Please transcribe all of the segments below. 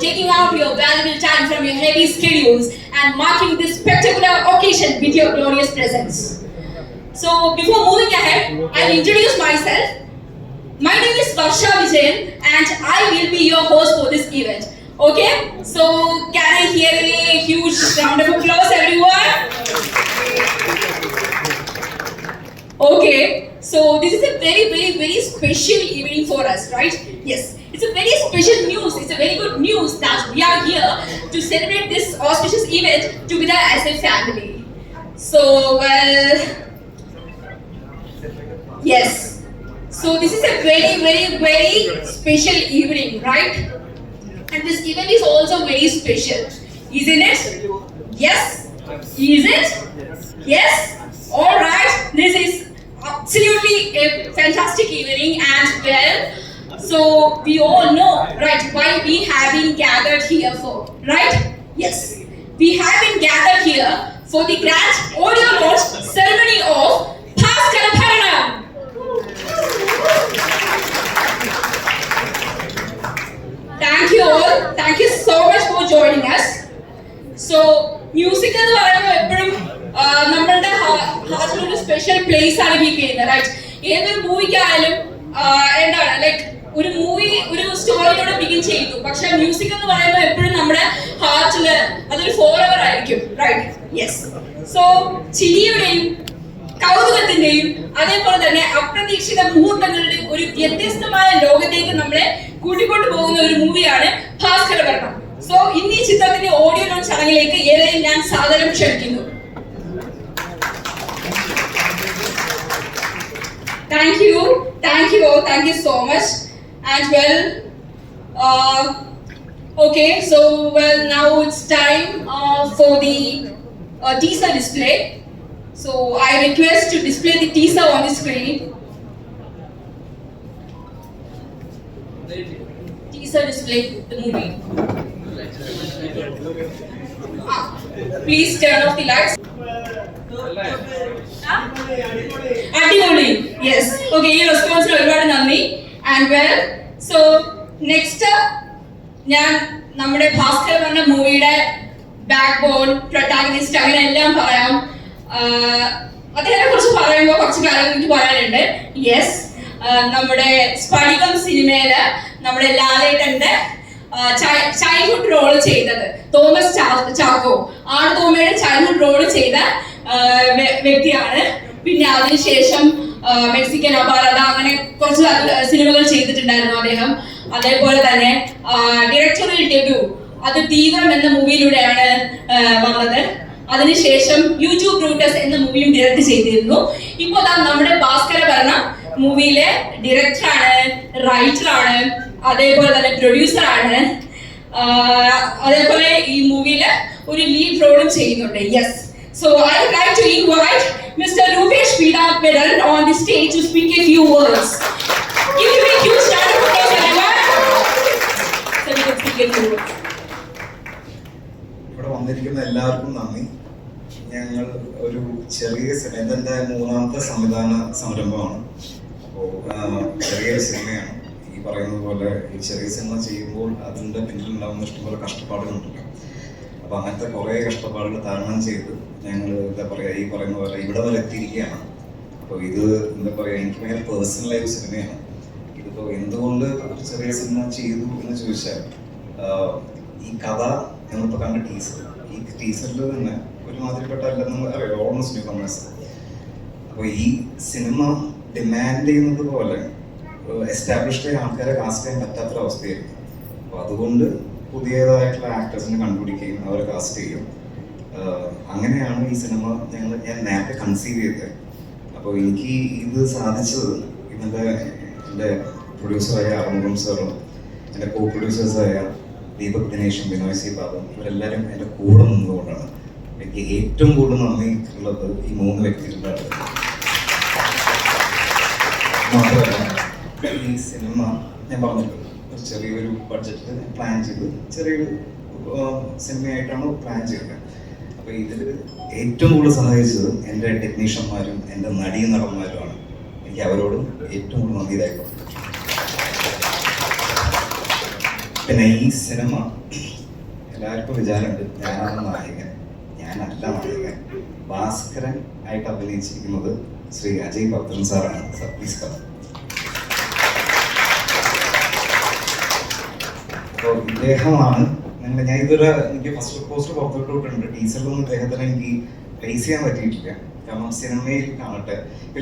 taking out your valuable time from your heavy schedules and marking this spectacular occasion with your glorious presence. So before moving ahead, I'll introduce myself. My name is Varsha Vijayan and I will be your host for this event. Okay, so can I hear a huge round of applause, everyone? Okay, so this is a very special evening for us, right? Yes, it's a very special news. It's a very good news that we are here to celebrate this auspicious event together as a family. So, well, yes. So this is a very special evening, right? And this event is also very special, isn't it? Yes? Is it? Yes? Alright, this is absolutely a fantastic evening and well, so we all know, right, why we have been gathered here for, right? Yes, we have been gathered here for the grand audio launch ceremony of Bhaskara Bharanam. Thank you all. Thank you so much for joining us. So, music എന്ന് പറയുമ്പോൾ എപ്പോഴും നമ്മളുടെ ഹാർട്ടിലൊരു special place ആണ് keep ചെയ്യുന്നത്, right? ഏതൊരു മൂവിക്കായാലും എന്താണ് like ഒരു movie ഒരു സ്റ്റോറിയോടെ ബിഗിൻ ചെയ്തു, പക്ഷെ മ്യൂസിക് എന്ന് പറയുമ്പോൾ എപ്പോഴും നമ്മുടെ ഹാർട്ടില് അതൊരു ഫോറെവർ ആയിരിക്കും, റൈറ്റ്? യെസ്. സോ ചിരിയുടെയും കൗതുകത്തിന്റെയും അതേപോലെ തന്നെ അപ്രതീക്ഷിത മുഹൂർത്തങ്ങളുടെയും ഒരു വ്യത്യസ്തമായ ലോകത്തേക്ക് നമ്മളെ കൂട്ടിക്കൊണ്ടു പോകുന്ന ഒരു മൂവിയാണ് ഭാസ്കര ഭരണം. സോ ഇന്ന് ഈ ചിത്രത്തിന്റെ ഓഡിയോ ലോഞ്ച് ചടങ്ങിലേക്ക് ഏവരെയും ഞാൻ സാദരം ക്ഷണിക്കുന്നു. Thank you so much. And well, okay, so well now it's time for the teaser display. So I request to display the teaser on the screen. Teaser display the movie. Please turn off the lights. Adivoli. Yes. Okay, ഈ റെസ്പോൺസിന് ഒരുപാട് നന്ദി. And well, so next ഞാൻ നമ്മുടെ ഭാസ്കർ എന്ന മൂവിയുടെ back bone, protagonist അങ്ങനെ എല്ലാം പറയാം. അദ്ദേഹത്തെ കുറിച്ച് പറയുമ്പോൾ കുറച്ച് കാര്യങ്ങൾ എനിക്ക് പറയാനുണ്ട്. യെസ്, നമ്മുടെ സ്ഫടികം സിനിമയില് നമ്മുടെ ലാലേട്ടന്റെ ചൈൽഡ്ഹുഡ് റോൾ ചെയ്തത് തോമസ് ചാക്കോ ആടുതോമയുടെ ചൈൽഡ്ഹുഡ് റോൾ ചെയ്ത വ്യക്തിയാണ്. പിന്നെ അതിനുശേഷം മെക്സിക്കൻ അപാരത അങ്ങനെ കുറച്ച് സിനിമകൾ ചെയ്തിട്ടുണ്ടായിരുന്നു അദ്ദേഹം. അതേപോലെ തന്നെ ഡയറക്ടറൽ ഡെബ്യൂ അത് തീവ്രം എന്ന മൂവിയിലൂടെയാണ് വന്നത്. അതിനുശേഷം യൂട്യൂബ് റൂട്ടേഴ്സ് എന്ന മൂവിയും ഡയറക്ട് ചെയ്തിരുന്നു. ഇപ്പോൾ നമ്മുടെ ഭാസ്കര ഭരണം മൂവിയിലെ ഡയറക്ടറാണ്, റൈറ്ററാണ്, അതേപോലെ തന്നെ പ്രൊഡ്യൂസറാണ്. അതേപോലെ ഈ മൂവിയില് ഒരു ലീഡ് റോളും ചെയ്യുന്നുണ്ട്. Yes. So I would like to invite Mr. Rupesh Vedan on the stage to speak a few words. Give him a huge round of applause, everyone. So we can speak a few words. ഇവിടെ വന്നിരിക്കുന്ന എല്ലാവർക്കും നന്ദി. ഞങ്ങൾ ഒരു ചെറിയ ഇതെന്റെ മൂന്നാമത്തെ സംവിധാന സംരംഭമാണ്. അപ്പോൾ ചെറിയൊരു സിനിമയാണ്. ഈ പറയുന്നത് പോലെ ഈ ചെറിയ സിനിമ ചെയ്യുമ്പോൾ അതിൻ്റെ പിന്നിലുണ്ടാകുന്ന ഇഷ്ടംപോലെ കഷ്ടപ്പാടുകളുണ്ടല്ലോ. അപ്പോൾ അങ്ങനത്തെ കുറേ കഷ്ടപ്പാടുകൾ തരണം ചെയ്ത് ഞങ്ങൾ എന്താ പറയുക ഈ പറയുന്ന പോലെ ഇവിടെ വരെ എത്തിയിരിക്കുകയാണ്. അപ്പോൾ ഇത് എന്താ പറയുക എനിക്ക് ഭയങ്കര പേഴ്സണലായ ഒരു സിനിമയാണ്. ഇതിപ്പോൾ എന്തുകൊണ്ട് ഒരു ചെറിയ സിനിമ ചെയ്തു എന്ന് ചോദിച്ചാൽ ഈ കഥ ഞങ്ങളിപ്പോൾ കണ്ട ഈ ടീസറിൽ തന്നെ ഒരുമാതിരിപ്പെട്ട അല്ലെന്ന് അറിയാം, ഓൾമോസ്റ്റ് ന്യൂ കമേഴ്സ്. അപ്പോൾ ഈ സിനിമ ഡിമാൻഡ് ചെയ്യുന്നത് പോലെ എസ്റ്റാബ്ലിഷ്ഡ് ആയ ആൾക്കാരെ കാസ്റ്റ് ചെയ്യാൻ പറ്റാത്തൊരവസ്ഥയായിരുന്നു. അപ്പോൾ അതുകൊണ്ട് പുതിയതായിട്ടുള്ള ആക്ടേഴ്സിനെ കണ്ടുപിടിക്കുകയും അവരെ കാസ്റ്റ് ചെയ്യും. അങ്ങനെയാണ് ഈ സിനിമ ഞാൻ നേരത്തെ കൺസീവ് ചെയ്തത്. അപ്പോൾ എനിക്ക് ഇത് സാധിച്ചത് എൻ്റെ പ്രൊഡ്യൂസറായ അറുമുഖം സാറും എൻ്റെ കോ പ്രൊഡ്യൂസേഴ്സായ ദീപക് ദിനേശും ബിനോയ് സി ബാബും ഇവരെല്ലാവരും എൻ്റെ കൂടെ നിന്നുകൊണ്ടാണ്. എനിക്ക് ഏറ്റവും കൂടുതൽ നന്ദി ഉള്ളത് ഈ 3 വ്യക്തികളുടെ. മാത്രമല്ല ഈ സിനിമ ഞാൻ പറഞ്ഞിട്ടുണ്ട് ഒരു ചെറിയൊരു ബഡ്ജറ്റിൽ പ്ലാൻ ചെയ്ത് ചെറിയൊരു സിനിമയായിട്ടാണ് പ്ലാൻ ചെയ്തത്. അപ്പോൾ ഇതിൽ ഏറ്റവും കൂടുതൽ സഹായിച്ചത് എൻ്റെ ടെക്നീഷ്യന്മാരും എൻ്റെ നടന്മാരുമാണ്. എനിക്ക് അവരോടും ഏറ്റവും കൂടുതൽ നന്ദി രേഖപ്പെടുത്തും. പിന്നെ ഈ സിനിമ എല്ലാവർക്കും വിചാരമുണ്ട് ഞാനാണ് നായകൻ. ഞാനല്ല നായകൻ. ഭാസ്കരൻ ആയിട്ട് അഭിനയിച്ചിരിക്കുന്നത് ശ്രീ അജയ് ഭദ്രൻ സാറാണ്. Sir please come. അപ്പോൾ ഇദ്ദേഹമാണ് ഞാൻ ഇതുവരെ എനിക്ക് ഫസ്റ്റ് പോസ്റ്റ് പുറത്തോട്ടിട്ടുണ്ട്. ടീച്ചറിലൊന്നും ഇദ്ദേഹത്തിന് എനിക്ക് പ്ലേസ് ചെയ്യാൻ പറ്റിയിട്ടില്ല. കാരണം സിനിമയിൽ കാണട്ടെ,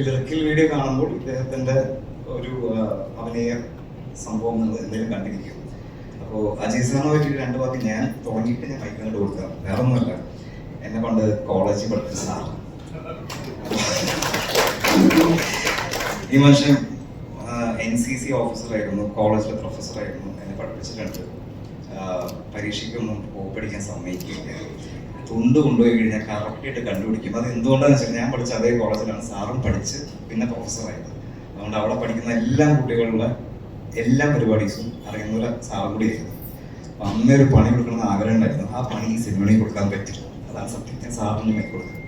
ലിറിക്കൽ വീഡിയോ കാണുമ്പോൾ ഇദ്ദേഹത്തിന്റെ ഒരു അഭിനയ സംഭവം നിങ്ങൾ എന്തെങ്കിലും കണ്ടിരിക്കും. അപ്പോൾ അജയ് സാറിനെ പറ്റി രണ്ട് വാക്ക് ഞാൻ തുടങ്ങിയിട്ട് ഞാൻ മൈക്കിനോട് കൊടുക്കാം. വേറെ ഒന്നുമല്ല, എന്നെ പണ്ട് കോളേജിൽ പഠിച്ച സാർ. ഈ മനുഷ്യൻ NCC ഓഫീസറായിരുന്നു, കോളേജിലെ പ്രൊഫസറായിരുന്നു, എന്നെ പഠിപ്പിച്ചിട്ടുണ്ട്. പരീക്ഷയ്ക്കൊന്നും പഠിക്കാൻ സമ്മതിക്കില്ല. തുണ്ട് കൊണ്ടുപോയി കഴിഞ്ഞാൽ കറക്റ്റായിട്ട് കണ്ടുപിടിക്കും. അത് എന്തുകൊണ്ടാണെന്ന് വെച്ചാൽ ഞാൻ പഠിച്ച അതേ കോളേജിലാണ് സാറും പഠിച്ച് പിന്നെ പ്രൊഫസറായത്. അതുകൊണ്ട് അവിടെ പഠിക്കുന്ന എല്ലാ കുട്ടികളുടെ എല്ലാ പരിപാടീസും അറിയുന്ന സാറും കൂടി ആയിരുന്നു. അപ്പം അമ്മ ഒരു പണി കൊടുക്കണമെന്ന് ആഗ്രഹം ഉണ്ടായിരുന്നു. ആ പണി ഈ സിനിമയിൽ കൊടുക്കാൻ പറ്റില്ല. അതാണ് സത്യം. ഞാൻ സാറിന് കൊടുക്കുന്നത്.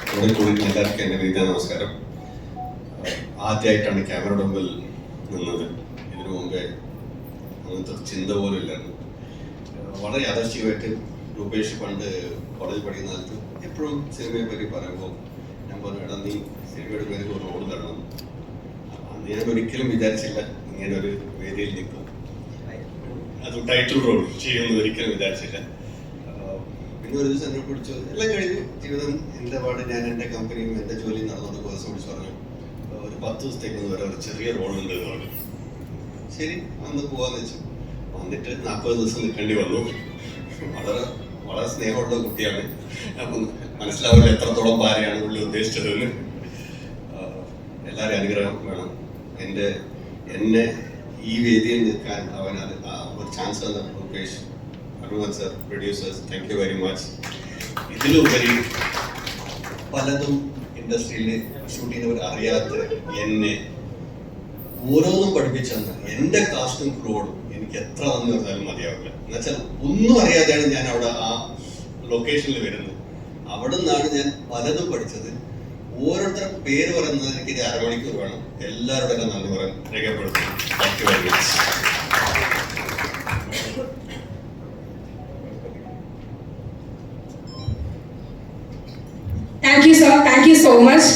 കൂടെ കൂടി എല്ലാവർക്കും എൻ്റെ വീട്ടിൽ നമസ്കാരം. ആദ്യമായിട്ടാണ് ക്യാമറയുടെ മുമ്പിൽ നിന്നത്. ഇതിനു മുമ്പേ അങ്ങനത്തെ ചിന്ത പോലും ഇല്ലായിരുന്നു. വളരെ യാദർച്ഛികമായിട്ട് രൂപേഷ് പണ്ട് കോളേജിൽ പഠിക്കുന്ന കാലത്ത് എപ്പോഴും സിനിമയെ പറ്റി പറയുമ്പോൾ ഞാൻ പറഞ്ഞു, എടാ നീ സിനിമയുടെ പേരിൽ ഒരു റോഡ് തരണം. അന്ന് ഞാൻ ഒരിക്കലും വിചാരിച്ചില്ല ഇങ്ങനെ ഒരു വേദിയിൽ നിൽക്കും, അത് ടൈറ്റിൽ റോൾ ചെയ്യുമെന്ന് ഒരിക്കലും വിചാരിച്ചില്ല. പിന്നെ ഒരു ദിവസം എന്നെ പിടിച്ചു, എല്ലാം കഴിഞ്ഞു ജീവിതം എൻ്റെ പാട്, ഞാൻ എൻ്റെ കമ്പനിയും എൻ്റെ ജോലിയും നടന്നുകൊണ്ട് ദിവസം പിടിച്ച് പറഞ്ഞു, ഒരു 10 ദിവസത്തേക്കൊന്ന് വരെ ഒരു ചെറിയ റോളുണ്ട് എന്ന് പറഞ്ഞു. ശരി, അന്ന് പോകാന്ന് വെച്ചു. വന്നിട്ട് 40 ദിവസം നിൽക്കേണ്ടി വന്നു. വളരെ വളരെ സ്നേഹമുള്ള കുട്ടിയാണ്. അപ്പം മനസ്സിലാവില്ല എത്രത്തോളം ഭാര്യയാണ് പുള്ളി ഉദ്ദേശിച്ചതെന്ന്. എല്ലാവരും അനുഗ്രഹം വേണം. എന്നെ ഈ വേദിയിൽ നിൽക്കാൻ അവൻ ഒരു ചാൻസ് തന്ന Rupesh, Hanuman sir, producers, thank you very much. ഇതിലുപരി പലതും ഇൻഡസ്ട്രിയിൽ ഷൂട്ട് ചെയ്യുന്നവർ അറിയാത്ത എന്നെ ഓരോന്നും പഠിപ്പിച്ചെന്ന് എൻ്റെ കാസ്റ്റും ക്രൂഡും എനിക്ക് എത്ര നന്ദി പറഞ്ഞാലും മതിയാവില്ല. എന്നുവെച്ചാൽ ഒന്നും അറിയാതെയാണ് ഞാൻ അവിടെ ആ ലൊക്കേഷനിൽ വരുന്നത്. അവിടെ നിന്നാണ് ഞാൻ പലതും പഠിച്ചത്. ഓരോരുത്തരുടെ പേര് പറയുന്നത് എനിക്ക് 1/2 മണിക്കൂർ വേണം. എല്ലാവരുടെയും നന്ദി പറയാൻ രേഖപ്പെടുത്തും. Thank you very much. Thank you, sir. Thank you so much.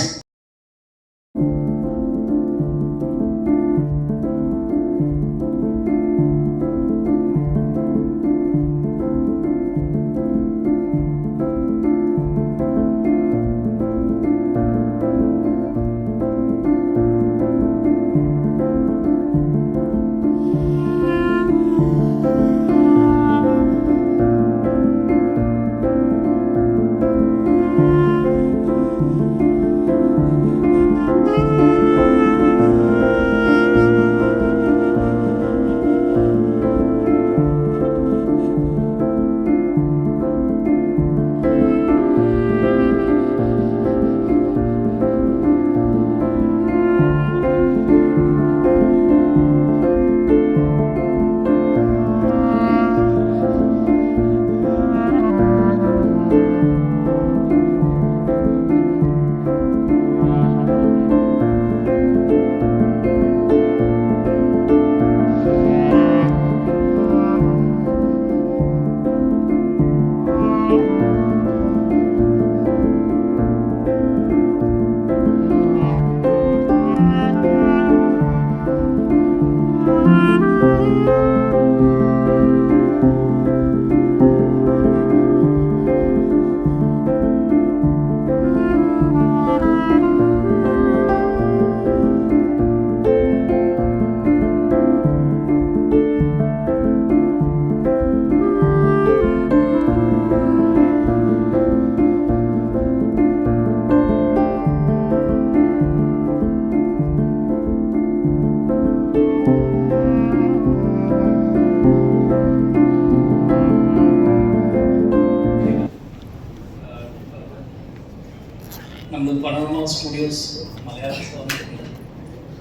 നമ്മൾ Panorama studios Malayalam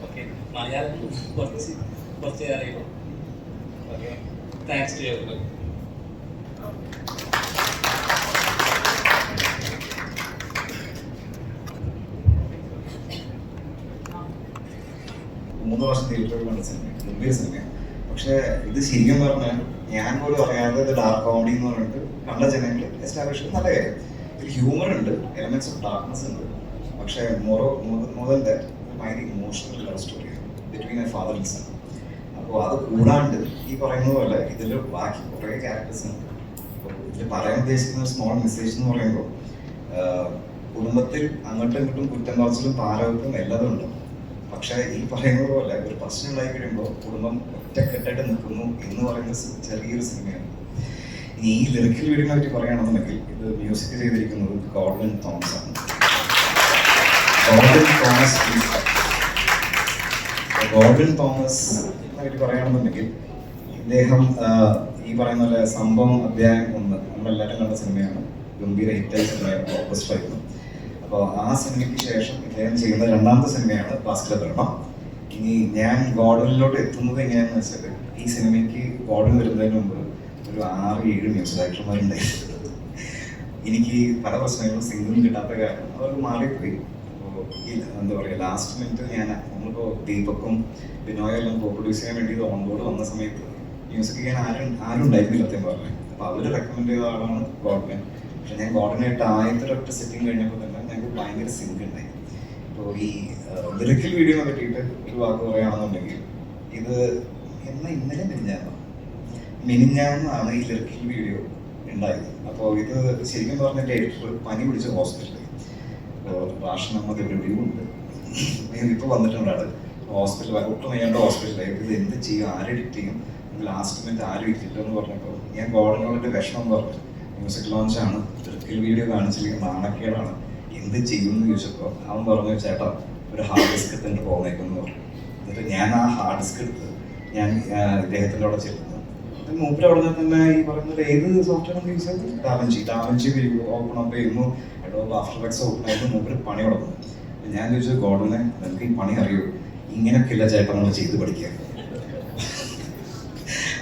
okay, Malayalam കുറച്ച് അറിയുള്ളൂ. Okay, thanks to everyone. മൂന്ന് വർഷം തിയേറ്ററിൽ കണ്ട സിനിമ ഗംഭീര സിനിമയാണ്. പക്ഷെ ഇത് ശരിക്കും പറഞ്ഞാൽ ഞാൻ പോലും അറിയാതെ ഇത് ഡാർക്ക് കോമഡി എന്ന് പറഞ്ഞിട്ട് കണ്ട ജനങ്ങൾ എസ്റ്റാബ്ലിഷ് ചെയ്ത് നല്ല കാര്യം. ഇതിൽ ഹ്യൂമർ ഉണ്ട്, എലമെന്റ്സ് ഓഫ് ഡാർക്ക്നെസ് ഉണ്ട്. പക്ഷേ മോർ ഭയങ്കര ഇമോഷണൽ ലവ് സ്റ്റോറിയാണ് between a father and son. അപ്പോൾ അത് കൂടാണ്ട് ഈ പറയുന്ന പോലെ ഇതിൽ ബാക്കി കുറേ ക്യാരക്ടേഴ്സ് ഉണ്ട്. അപ്പോൾ ഇതിൽ പറയാൻ ഉദ്ദേശിക്കുന്ന ഒരു സ്മോൾ മെസ്സേജ് എന്ന് പറയുമ്പോൾ കുടുംബത്തിൽ അങ്ങോട്ടും ഇങ്ങോട്ടും കുറ്റം പറച്ചിലും പാരവത്തും എല്ലാതും ഉണ്ട്. പക്ഷേ ഈ പറയുന്നത് പോലെ ഒരു പ്രശ്നം ഉണ്ടായി കഴിയുമ്പോൾ കുടുംബം ഒറ്റക്കെട്ടായിട്ട് നിൽക്കുന്നു എന്ന് പറയുന്ന ചെറിയൊരു സിനിമയാണ്. ഇനി ഈ ലിറിക്കൽ വീഡിയോനെ പറ്റി പറയുകയാണെന്നുണ്ടെങ്കിൽ ഇത് മ്യൂസിക് ചെയ്തിരിക്കുന്നത് ഗോർഡൻ തോമസ് ആണ്. ഗോർഡൻ തോമസ് പറ്റി പറയുകയാണെന്നുണ്ടെങ്കിൽ ഇദ്ദേഹം ഈ പറയുന്ന പോലെ സംഭവം അധ്യായം 1 നമ്മളെല്ലാവരും കണ്ട സിനിമയാണ്. ഗംഭീര ഹിറ്റായ സിനിമയാണ്, ബ്ലോക്ക്ബസ്റ്റർ ആയിരുന്നു. അപ്പോൾ ആ സിനിമയ്ക്ക് ശേഷം ഇദ്ദേഹം ചെയ്യുന്ന രണ്ടാമത്തെ സിനിമയാണ് ഭാസ്കരഭരണം. ഇനി ഞാൻ ഗോർഡനിലോട്ട് എത്തുന്നത് എങ്ങനെയാണെന്ന് വെച്ചാൽ ഈ സിനിമയ്ക്ക് ഗോർഡൻ വരുന്നതിന് മുമ്പ് ഒരു 6-7 മ്യൂസിക് ഡയറക്ടർമാരുണ്ടായിരുന്നു. എനിക്ക് പല പ്രശ്നങ്ങളും സിംഗിളും കിട്ടാത്ത കാരണം അവർക്ക് മാറിപ്പോയി. അപ്പോൾ ഈ എന്താ പറയുക, ലാസ്റ്റ് മിനിറ്റ് നമ്മളിപ്പോൾ ദീപക്കും ബിനോയെല്ലാം കോ പ്രൊഡ്യൂസ് ചെയ്യാൻ വേണ്ടി ഓൺബോർഡ് വന്ന സമയത്ത് മ്യൂസിക് ചെയ്യാൻ ആരും ഉണ്ടായിരുന്നില്ല സത്യം പറഞ്ഞത്. അപ്പോൾ അവർ റെക്കമെൻഡ് ചെയ്ത ആളാണ് ഗോർഡൻ. പക്ഷെ ഞാൻ ഗോർഡനായിട്ട് ആദ്യത്തെ ഒറ്റ സെറ്റിംഗ് കഴിഞ്ഞപ്പോൾ തന്നെ ഞങ്ങൾക്ക് ഭയങ്കര സിങ്ക് ഉണ്ടായി. ഇപ്പോൾ ഈ ലിറിക്കൽ വീഡിയോനെ പറ്റിയിട്ട് ഒരു വാക്ക് പറയുകയാണെന്നുണ്ടെങ്കിൽ ഇത് ഇന്നലെ മിനിഞ്ഞാന്നാണ് ഈ ലിറിക്കൽ വീഡിയോ ഉണ്ടായത്. അപ്പോൾ ഇത് ശരിക്കും പറഞ്ഞ എഡിറ്റർ പനി പിടിച്ച ഹോസ്പിറ്റലിൽ. അപ്പോൾ റാഷൻ നമുക്ക് റിവ്യൂ ഉണ്ട്, ഇപ്പോൾ വന്നിട്ടുണ്ട്. അത് ഹോസ്പിറ്റൽ ഒട്ടും വയ്യാണ്ട് ഹോസ്പിറ്റലായി. ഇത് എന്ത് ചെയ്യും, ആര് എഡിറ്റ് ചെയ്യും, ലാസ്റ്റ് മിനിറ്റ് ആരും ഇട്ടില്ല എന്ന് പറഞ്ഞപ്പോൾ ഞാൻ ഗോർഡനോട് വിഷമം പറഞ്ഞു. മ്യൂസിക് ലോഞ്ചാണ്, ലിറിക്കൽ വീഡിയോ കാണിച്ചില്ലെങ്കിൽ നാണക്കേടാണ്, എന്ത് ചെയ്യും എന്ന് ചോദിച്ചപ്പോൾ അവൻ പറഞ്ഞു, ചേട്ടാ ഒരു ഹാർഡ് ഡിസ്ക് എടുത്തിട്ട് പോകുന്നേക്കെന്ന് പറഞ്ഞു. എന്നിട്ട് ഞാൻ ആ ഹാർഡ് ഡിസ്ക് എടുത്ത് ഞാൻ ഇദ്ദേഹത്തിൻ്റെ അവിടെ ചെല്ലുന്നു. മൂപ്പര് അവിടെ നിന്ന് തന്നെ ഈ പറയുന്നത് ഏത് സോഫ്റ്റ്വെയർ യൂസ് ചെയ്ത് ഡാവഞ്ചി ഓപ്പൺ അപ്പ് ചെയ്യുന്നു, അഡോബ് ആഫ്റ്റർ എഫക്ട്സ് ഓപ്പൺ ആയിരുന്നു. മൂപ്പര് പണി തുടങ്ങുന്നു. ഞാൻ ചോദിച്ചത്, ഗോർഡനെ നിനക്ക് ഈ പണി അറിയൂ? ഇങ്ങനെയൊക്കെയല്ല ചേട്ടാ നമ്മൾ ചെയ്ത് പഠിക്കുക.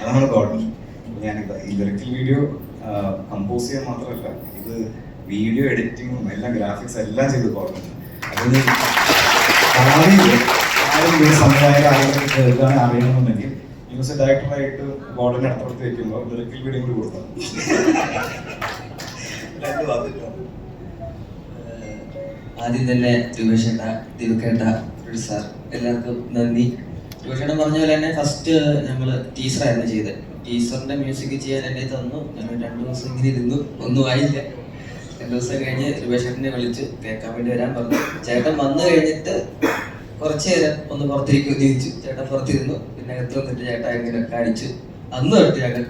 അതാണ് ഗോർഡൻ. ഞാനിത് ഈ ലിറിക്കൽ വീഡിയോ കമ്പോസ് ചെയ്യാൻ മാത്രമല്ല, ഇത് വീഡിയോ എഡിറ്റിങ്ങും എല്ലാം ഗ്രാഫിക്സ് എല്ലാം ചെയ്ത് ഗോർഡൻ. അതിന് ആരും സമയമായ ആളുകൾ കേൾക്കാൻ അറിയണമെന്നുണ്ടെങ്കിൽ മ്യൂസിക് ഡയറക്ടറായിട്ട് ഗോർഡൻ അടുത്തടുത്ത് വയ്ക്കുമ്പോൾ ലിറിക്കൽ വീഡിയോ കൂടി കൊടുത്താൽ ആദ്യം തന്നെ രൂപേഷേട്ട, ദീപക്കേട്ട, സാർ എല്ലാവർക്കും നന്ദി. രൂപേഷേട്ടൻ പറഞ്ഞ പോലെ തന്നെ ഫസ്റ്റ് ഞങ്ങൾ ടീസറായിരുന്നു ചെയ്തത്. ടീസറിന്റെ മ്യൂസിക് ചെയ്യാൻ എന്നെ തന്നു. ഞങ്ങൾ 2 ദിവസം ഇങ്ങനെ ഇരുന്നു, ഒന്നും ആയില്ല. 2 ദിവസം കഴിഞ്ഞ് രൂപേഷേട്ടനെ വിളിച്ച് കേൾക്കാൻ വേണ്ടി വരാൻ പറഞ്ഞു. ചേട്ടൻ വന്നു കഴിഞ്ഞിട്ട് കുറച്ച് നേരം ഒന്ന് പുറത്തിരിക്കും ചോദിച്ചു. ചേട്ടൻ പുറത്തിരുന്നു. പിന്നെ അകത്ത് വന്നിട്ട് ചേട്ടൻ ഇങ്ങനെ കാണിച്ചു. അന്ന് തൊട്ട് ഞങ്ങൾ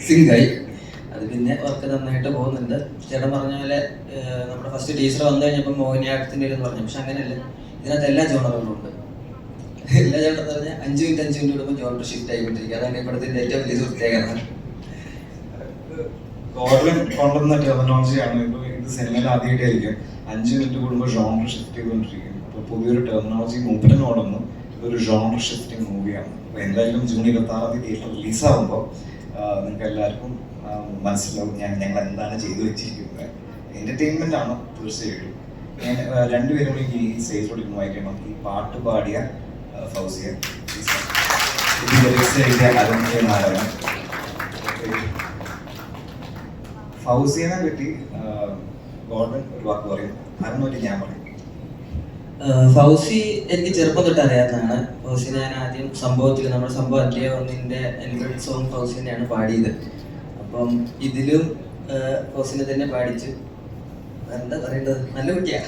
സിങ്കായി. അത് പിന്നെ വർക്ക് നന്നായിട്ട് പോകുന്നുണ്ട്. ചേട്ടൻ പറഞ്ഞ പോലെ നമ്മുടെ ഫസ്റ്റ് ടീച്ചർ വന്നു കഴിഞ്ഞപ്പോൾ മോഹിനിയാട്ടത്തിൻ്റെ ഒരു പറഞ്ഞു. പക്ഷെ അങ്ങനെയല്ല, ഇതിനകത്ത് എല്ലാ ജോണറുകളും ഉണ്ട്. എല്ലാ ജോണർ എന്ന് പറഞ്ഞാൽ 5 മിനിറ്റ് കൂടുമ്പോൾ ജോണർ ഷിഫ്റ്റ് ആയിക്കൊണ്ടിരിക്കുക. അതാണ് ഇപ്പോഴത്തെ ഏറ്റവും വലിയ പ്രത്യേകത. ഗോർഡൻ കൊണ്ടുവന്ന ടെർമിനോളജിയാണ്. ഇപ്പോൾ ഇത് സിനിമയിൽ ആദ്യമായിട്ടായിരിക്കും 5 മിനിറ്റ് കൂടുമ്പോൾ ജോണർ ഷിഫ്റ്റ് ചെയ്തുകൊണ്ടിരിക്കും. അപ്പോൾ പുതിയൊരു ടെർമിനോളജി മൂപ്പറിനോടൊന്നും ഇതൊരു ജോണർ ഷിഫ്റ്റിംഗ് മൂവിയാണ്. അപ്പോൾ എന്തായാലും ജൂൺ 26 തിയേറ്റർ റിലീസാകുമ്പോൾ നിങ്ങൾക്ക് എല്ലാവർക്കും മനസ്സിലാവും ഞങ്ങൾ എന്താണ് ചെയ്തു വെച്ചിരിക്കുന്നത്. എൻ്റർടൈൻമെൻ്റ് ആണ് തീർച്ചയായിട്ടും. ഞാൻ രണ്ടുപേരും കൂടി ഈ സ്റ്റേജിലോട്ട് വായിക്കണം. ഈ പാട്ട് പാടിയ ഫൗസിയ, നാരായണൻ. ഫൗസിയനെ പറ്റി ഗോർഡൻ ഒരു വാക്ക് പറയും, അതിനെ പറ്റി ഞാൻ പറയും. ഫൗസി എനിക്ക് ചെറുപ്പം തൊട്ട് അറിയാവുന്നതാണ്. ഫൗസിനെ ഞാൻ ആദ്യം സംഭവത്തിൽ, നമ്മുടെ സംഭവം അധ്യായം 1-ന്റെ എൻട്രൻസ് സോങ് ഫൗസിനെയാണ് പാടിയത്. അപ്പം ഇതിലും ഫൗസിനെ തന്നെ പാടിച്ചു. എന്താ പറയേണ്ടത്, നല്ല കുട്ടിയാ,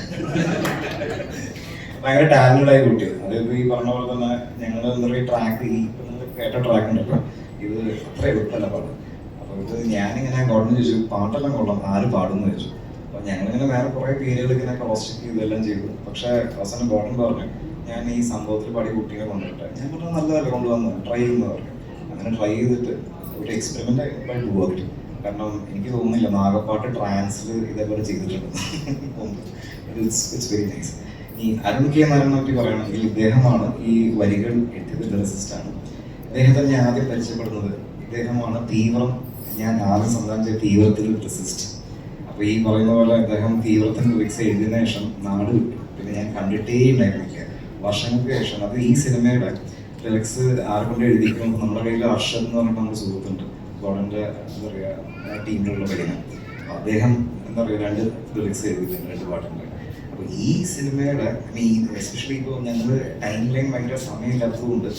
ഭയങ്കര ടാലന്റഡ് ആയ കുട്ടിയാണ്. അതായത് ഈ പറഞ്ഞ പോലെ തന്നെ ഞങ്ങൾ എന്താ പറയുക, ട്രാക്ക് ഈ കേട്ട ട്രാക്ക് ഉണ്ടല്ലോ, ഇത് അത്ര എളുപ്പമല്ല പാടും. അപ്പോൾ ഇത് ഞാനിങ്ങനെ ഗോഡൻ ചോദിച്ചു, പാട്ടെല്ലാം കൊള്ളാം, ആര് പാടുമെന്ന് ചോദിച്ചു. അപ്പോൾ ഞങ്ങളിങ്ങനെ വേറെ കുറേ പേരുകൾ ഇങ്ങനെ ക്രോസ് ചെക്ക് ചെയ്തെല്ലാം ചെയ്തു. പക്ഷേ അവസാനം ഗോഡൻ പറഞ്ഞു, ഞാൻ ഈ സംഭവത്തിൽ പാടിയ കുട്ടികളെ കൊണ്ടുവരട്ടെ. ഞാൻ പറഞ്ഞു നല്ലതല്ല, കൊണ്ടുവന്ന് ട്രൈ ചെയ്യുമെന്ന് പറഞ്ഞു. അങ്ങനെ ട്രൈ ചെയ്തിട്ട് ഒരു എക്സ്പെരിമെൻ്റ് ആയിട്ട് പോകാതിട്ട്. കാരണം എനിക്ക് തോന്നുന്നില്ല നാഗപ്പാട്ട് ട്രാൻസിൽ ഇതേപോലെ ചെയ്തിട്ടുണ്ട്. It's very nice. ഈ അരുൺ കെ നാരായണനെ പറ്റി പറയുകയാണെങ്കിൽ ഇദ്ദേഹമാണ് ഈ വരികൾ എഴുതിയത്, ലിറിസിസ്റ്റാണ്. ഇദ്ദേഹത്തെ ഞാൻ ആദ്യം പരിചയപ്പെടുന്നത്, ഇദ്ദേഹമാണ് തീവ്രം. ഞാൻ ആദ്യം സംസാരിച്ച തീവ്രത്തിൽ ലിറിസിസ്റ്റ്. അപ്പോൾ ഈ പറയുന്ന പോലെ അദ്ദേഹം തീവ്രത്തിന് ലിറിക്സ് എഴുതിയതിനു ശേഷം നാട് വിട്ടു. പിന്നെ ഞാൻ കണ്ടിട്ടേ ഉണ്ടായിരുന്നില്ല. വർഷങ്ങൾക്ക് ശേഷം, അത് ഈ സിനിമയുടെ ലിറിക്സ് ആരെക്കൊണ്ട് എഴുതിക്കും. നമ്മുടെ കയ്യിൽ അർഷദ് എന്ന് പറഞ്ഞിട്ട് നമ്മുടെ സുഹൃത്തുണ്ട്, ഗോഡന്റെ എന്താ പറയുക ടീമിലുള്ള പയ്യന. അദ്ദേഹം എന്താ പറയുക 2 ലിറിക്സ് എഴുതിയിട്ടുണ്ട് 2 പാട്ടിൻ്റെ. അപ്പോൾ ഈ സിനിമയുടെ എസ്പെഷ്യലി ഇപ്പോൾ ഞങ്ങൾ ടൈം ലൈൻ ഭയങ്കര സമയമില്ലാത്തതുകൊണ്ട്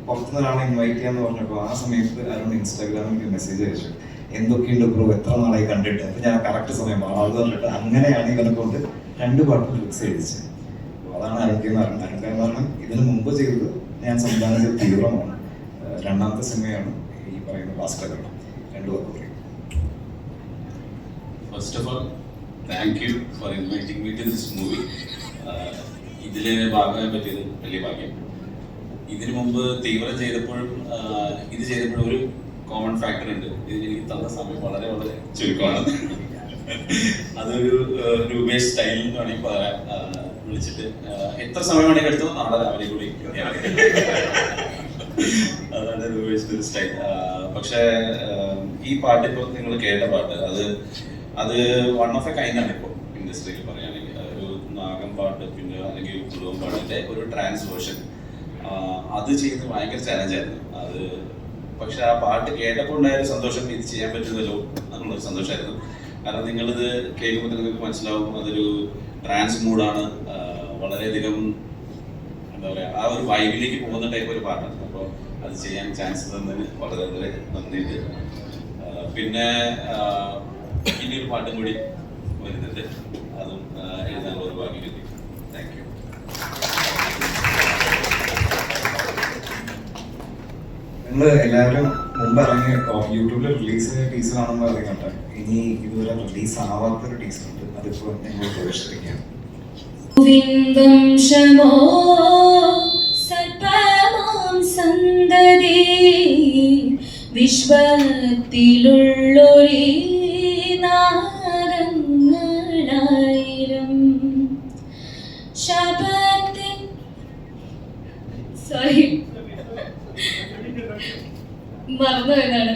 പുറത്തുനിന്ന് ഒരാളെ ഇൻവൈറ്റ് ചെയ്യാന്ന് പറഞ്ഞപ്പോൾ ആ സമയത്ത് അയാളോട് ഇൻസ്റ്റാഗ്രാമിൽ എനിക്ക് മെസ്സേജ് അയച്ചു, എന്തൊക്കെയുണ്ട് ബ്രോ, എത്ര നാളായി കണ്ടിട്ട്. അപ്പോൾ ഞാൻ കറക്റ്റ് സമയം ആളെന്ന് പറഞ്ഞിട്ട് അങ്ങനെയാണ് ഇവനെ കൊണ്ട് 2 പാട്ട് ലിറിക്സ് എഴുതിച്ചത്. അപ്പോൾ അതാണ് അലങ്കാരം. ഇതിന് മുമ്പ് ചെയ്തത് ഞാൻ സംവിധാനം ചെയ്ത തീവ്രമാണ്, 2ാമത്തെ സിനിമയാണ് ഈ പറയുന്ന ഭാസ്കർ. 2 വാക്ക് പറയും. First of all, thank you for inviting me to this movie. ഇതില് ഭാഗമാകാൻ പറ്റിയത് വലിയ ഭാഗ്യം. ഇതിനു മുമ്പ് തീവ്രം ചെയ്തപ്പോഴും ഇത് ചെയ്തപ്പോഴും ഒരു കോമൺ ഫാക്ടർ ഉണ്ട്. ഇതിന് എനിക്ക് തന്ന സമയം വളരെ വളരെ ചുരുക്കമാണ്. അതൊരു രൂപേഷ് സ്റ്റൈലിൽ എന്ന് വേണമെങ്കിൽ പറയാം. വിളിച്ചിട്ട് എത്ര സമയം വേണമെങ്കിൽ എടുത്തോ, നാളെ രാവിലെ കൂടി അതാണ് രൂപേഷിന്റെ ഒരു സ്റ്റൈൽ. പക്ഷേ ഈ പാട്ട് ഇപ്പോൾ നിങ്ങൾ കേട്ട പാട്ട് അത് വൺ ഓഫ് എ കൈൻഡ് ആണ് ഇപ്പോൾ ഇൻഡസ്ട്രിയിൽ പറയുകയാണെങ്കിൽ. ഒരു നാഗം പാട്ട് പിന്നെ അല്ലെങ്കിൽ കുടുംബം പാട്ടിന്റെ ഒരു ട്രാൻസ് വേർഷൻ അത് ചെയ്യുന്നത് ഭയങ്കര ചലഞ്ചായിരുന്നു. അത് പക്ഷെ ആ പാട്ട് കേട്ടപ്പോൾ ഉണ്ടായൊരു സന്തോഷം, ഇത് ചെയ്യാൻ പറ്റുന്നല്ലോ എന്നുള്ളൊരു സന്തോഷമായിരുന്നു. കാരണം നിങ്ങളിത് കേൾക്കുമ്പോൾ നിങ്ങൾക്ക് മനസ്സിലാവും അതൊരു ട്രാൻസ് മൂഡാണ്, വളരെയധികം എന്താ പറയുക ആ ഒരു വൈബിലേക്ക് പോകുന്ന ടൈപ്പ് ഒരു പാട്ടാണ്. അപ്പോൾ അത് ചെയ്യാൻ ചാൻസ് തന്നതിന് വളരെ വളരെ നന്ദിയുണ്ട്. പിന്നെ ഇനിയൊരു പാട്ടും കൂടി വരുന്നുണ്ട്, അതും എഴുതാനുള്ള ഒരു ഭാഗ്യം കിട്ടി. Thank you. നിങ്ങൾ എല്ലാവരും മുമ്പ് ഇറങ്ങി യൂട്യൂബിൽ റിലീസ് ചെയ്ത ടീസറാണെന്ന് പറയുന്നുണ്ട്. ഇനി ഇതുവരെ റിലീസ് ആവാത്തൊരു ടീസറുണ്ട്, അതിപ്പോൾ ഞങ്ങൾ പ്രവേശിപ്പിക്കുകയാണ്. വിവംശമോ സർപ്പമാം സന്തതി വിശ്വത്തിലുള്ളൊരു നാഗങ്ങളായിരം ശാപത്തിൻ സോറി മറന്നു എന്നാണ്.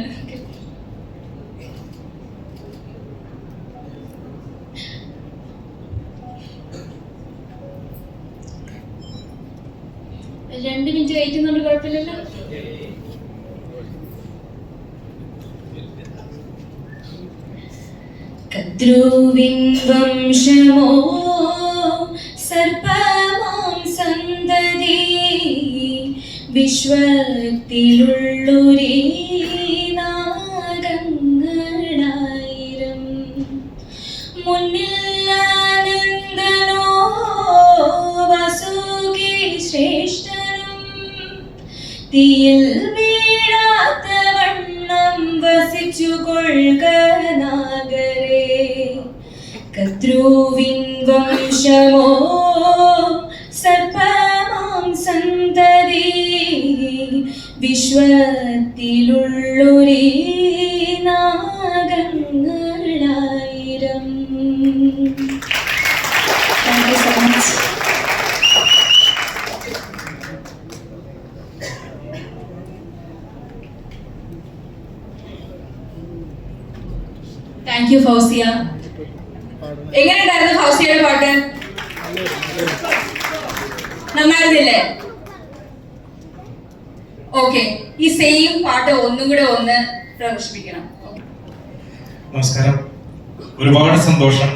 രണ്ട് മിനിറ്റ് വെയിറ്റ് ചെയ്യുന്നുണ്ട്, കുഴപ്പമില്ലല്ലോ. കദ്രുവിൻ വംശമോ സർപ്പമാം സന്തതി വിശ്വത്തിലുള്ളൊരു നാഗങ്ങളായിരം മുന്നിൽ ആനന്ദനോ വസുകി ശ്രേഷ്ഠനും തീയിൽ വീഴാത്ത വണ്ണം വസിച്ചു കൊള്ളുക നാഗരേ. കദ്രുവിൻ വംശമോ സർപ്പമാം സന്തതി വിശ്വത്തിലുള്ളൊരു നാഗങ്ങളായിരം. Thank you so much. Thank you Fauzia. എങ്ങനെയുണ്ടായിരുന്നു ഫൗസിയയുടെ പാട്ട്? നന്നായിരുന്നില്ലേ? ഓക്കെ, ഈ സെയിം പാട്ട് ഒന്നും കൂടെ ഒന്ന് പ്രദർശിപ്പിക്കണം. നമസ്കാരം, ഒരുപാട് സന്തോഷം.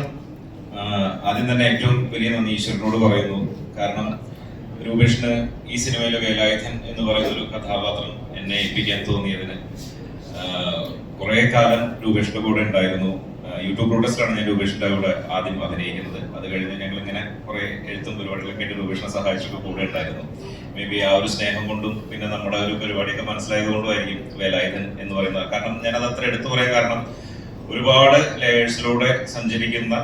ആദ്യം തന്നെ ഏറ്റവും വലിയ നന്ദി ഈശ്വരനോട് പറയുന്നു. കാരണം രൂപേഷിന് ഈ സിനിമയിലെ വേലായുധൻ എന്ന് പറയുന്ന ഒരു കഥാപാത്രം എന്നെ ഏൽപ്പിക്കാൻ തോന്നിയതിന്. കുറെ കാലം രൂപേഷിന്റെ കൂടെ ഉണ്ടായിരുന്നു. യൂട്യൂബ് പ്രൊഡക്റ്റിലാണ് ഞാൻ രൂപേഷിന്റെ കൂടെ ആദ്യം അഭിനയിക്കുന്നത്. അത് കഴിഞ്ഞ് ഞങ്ങൾ ഇങ്ങനെ കുറെ എഴുത്തും പരിപാടികളൊക്കെ ആയിട്ട് രൂപേഷിനെ സഹായിച്ചൊക്കെ കൂടെ ഉണ്ടായിരുന്നു. മേ ബി ആ ഒരു സ്നേഹം കൊണ്ടും പിന്നെ നമ്മുടെ ഒരു പരിപാടിയൊക്കെ മനസ്സിലായത് കൊണ്ടുമായിരിക്കും വേലായുധൻ എന്ന് പറയുന്നത്. കാരണം ഞാനത് അത്ര എടുത്തു പറയാൻ കാരണം ഒരുപാട് ലേയേഴ്സിലൂടെ സഞ്ചരിക്കുന്ന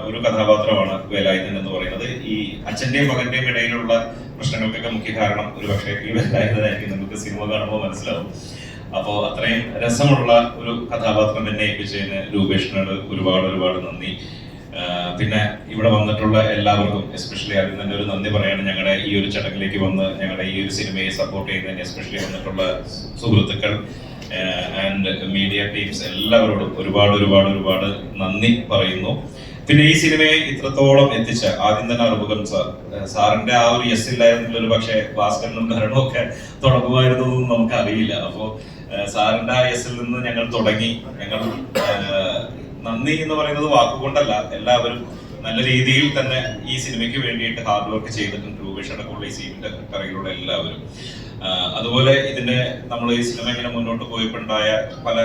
ഒരു കഥാപാത്രമാണ് വേലായുധൻ എന്ന് പറയുന്നത്. ഈ അച്ഛന്റെയും മകന്റെയും ഇടയിലുള്ള പ്രശ്നങ്ങൾക്കൊക്കെ മുഖ്യ കാരണം ഒരു പക്ഷേ ഈ വേലായുധനായിരിക്കും. നമുക്ക് സിനിമ കാണുമ്പോൾ മനസ്സിലാവും. അപ്പോൾ അത്രയും രസമുള്ള ഒരു കഥാപാത്രം എന്നെ ഏൽപ്പിച്ചതിന് രൂപേഷിനോട് ഒരുപാട് ഒരുപാട് നന്ദി. പിന്നെ ഇവിടെ വന്നിട്ടുള്ള എല്ലാവർക്കും എസ്പെഷ്യലി ആദ്യം തന്നെ ഒരു നന്ദി പറയാണ്. ഞങ്ങളുടെ ഈ ഒരു ചടങ്ങിലേക്ക് വന്ന് ഞങ്ങളുടെ ഈ ഒരു സിനിമയെ സപ്പോർട്ട് ചെയ്യുന്നതിന് എസ്പെഷ്യലി വന്നിട്ടുള്ള സുഹൃത്തുക്കൾ ആൻഡ് മീഡിയ ടീംസ് എല്ലാവരോടും ഒരുപാട് ഒരുപാട് ഒരുപാട് നന്ദി പറയുന്നു. പിന്നെ ഈ സിനിമയെ ഇത്രത്തോളം എത്തിച്ച ആദ്യം തന്നെ അറുമുഖം സാറിന്റെ ആ ഒരു യെസ് ഇല്ലായിരുന്നെങ്കിൽ ഒരു പക്ഷേ ഭാസ്കരനും ഭരണവും ഒക്കെ തുടങ്ങുമായിരുന്നു എന്ന് നമുക്ക് അറിയില്ല. അപ്പോൾ സാറിന്റെ ആ യെസ്സിൽ നിന്ന് ഞങ്ങൾ തുടങ്ങി. ഞങ്ങൾ നന്ദി എന്ന് പറയുന്നത് വാക്കുകൊണ്ടല്ല, എല്ലാവരും നല്ല രീതിയിൽ തന്നെ ഈ സിനിമയ്ക്ക് വേണ്ടിയിട്ട് ഹാർഡ് വർക്ക് ചെയ്തിട്ടുണ്ട്. രൂപേഷ് അടക്കമുള്ള ഈ സീനിന്റെ പിറകിലുള്ള എല്ലാവരും. അതുപോലെ ഇതിന്റെ നമ്മൾ ഈ സിനിമ ഇങ്ങനെ മുന്നോട്ട് പോയപ്പോണ്ടായ പല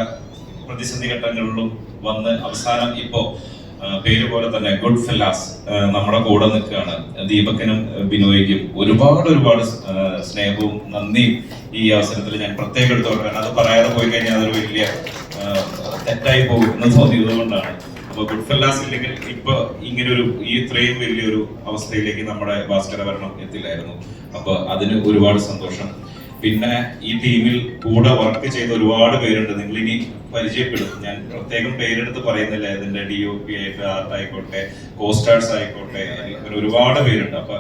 പ്രതിസന്ധി ഘട്ടങ്ങളിലും വന്ന് അവസാനം ഇപ്പോ പേര് പോലെ തന്നെ ഗുഡ് ഫെല്ലാസ് നമ്മുടെ കൂടെ നിൽക്കുകയാണ്. ദീപക്കിനും ബിനോയ്ക്കും ഒരുപാട് സ്നേഹവും നന്ദിയും ഈ അവസരത്തിൽ ഞാൻ പ്രത്യേകം എടുത്തോളാം. അത് പറയാതെ പോയി കഴിഞ്ഞാൽ അതൊരു വലിയ തെറ്റായി പോകും എന്ന് തോന്നിയത് കൊണ്ടാണ്. അപ്പൊ ഗുഡ് ഫെല്ലാസ് ഇല്ലെങ്കിൽ ഇപ്പൊ ഇങ്ങനൊരു ഈ ഇത്രയും വലിയൊരു അവസ്ഥയിലേക്ക് നമ്മുടെ ഭാസ്കരഭരണം എത്തില്ലായിരുന്നു. അപ്പൊ അതിന് ഒരുപാട് സന്തോഷം. പിന്നെ ഈ ടീമിൽ കൂടെ വർക്ക് ചെയ്ത ഒരുപാട് പേരുണ്ട്. നിങ്ങൾ ഇനി പരിചയപ്പെടും. ഞാൻ പ്രത്യേകം പേരെടുത്ത് പറയുന്നില്ല. ഇതിന്റെ DOP ആയിട്ട് ആർട്ട് ആയിക്കോട്ടെ, കോസ്റ്റാർസ് ആയിക്കോട്ടെ, അങ്ങനെ ഒരുപാട് പേരുണ്ട്. അപ്പൊ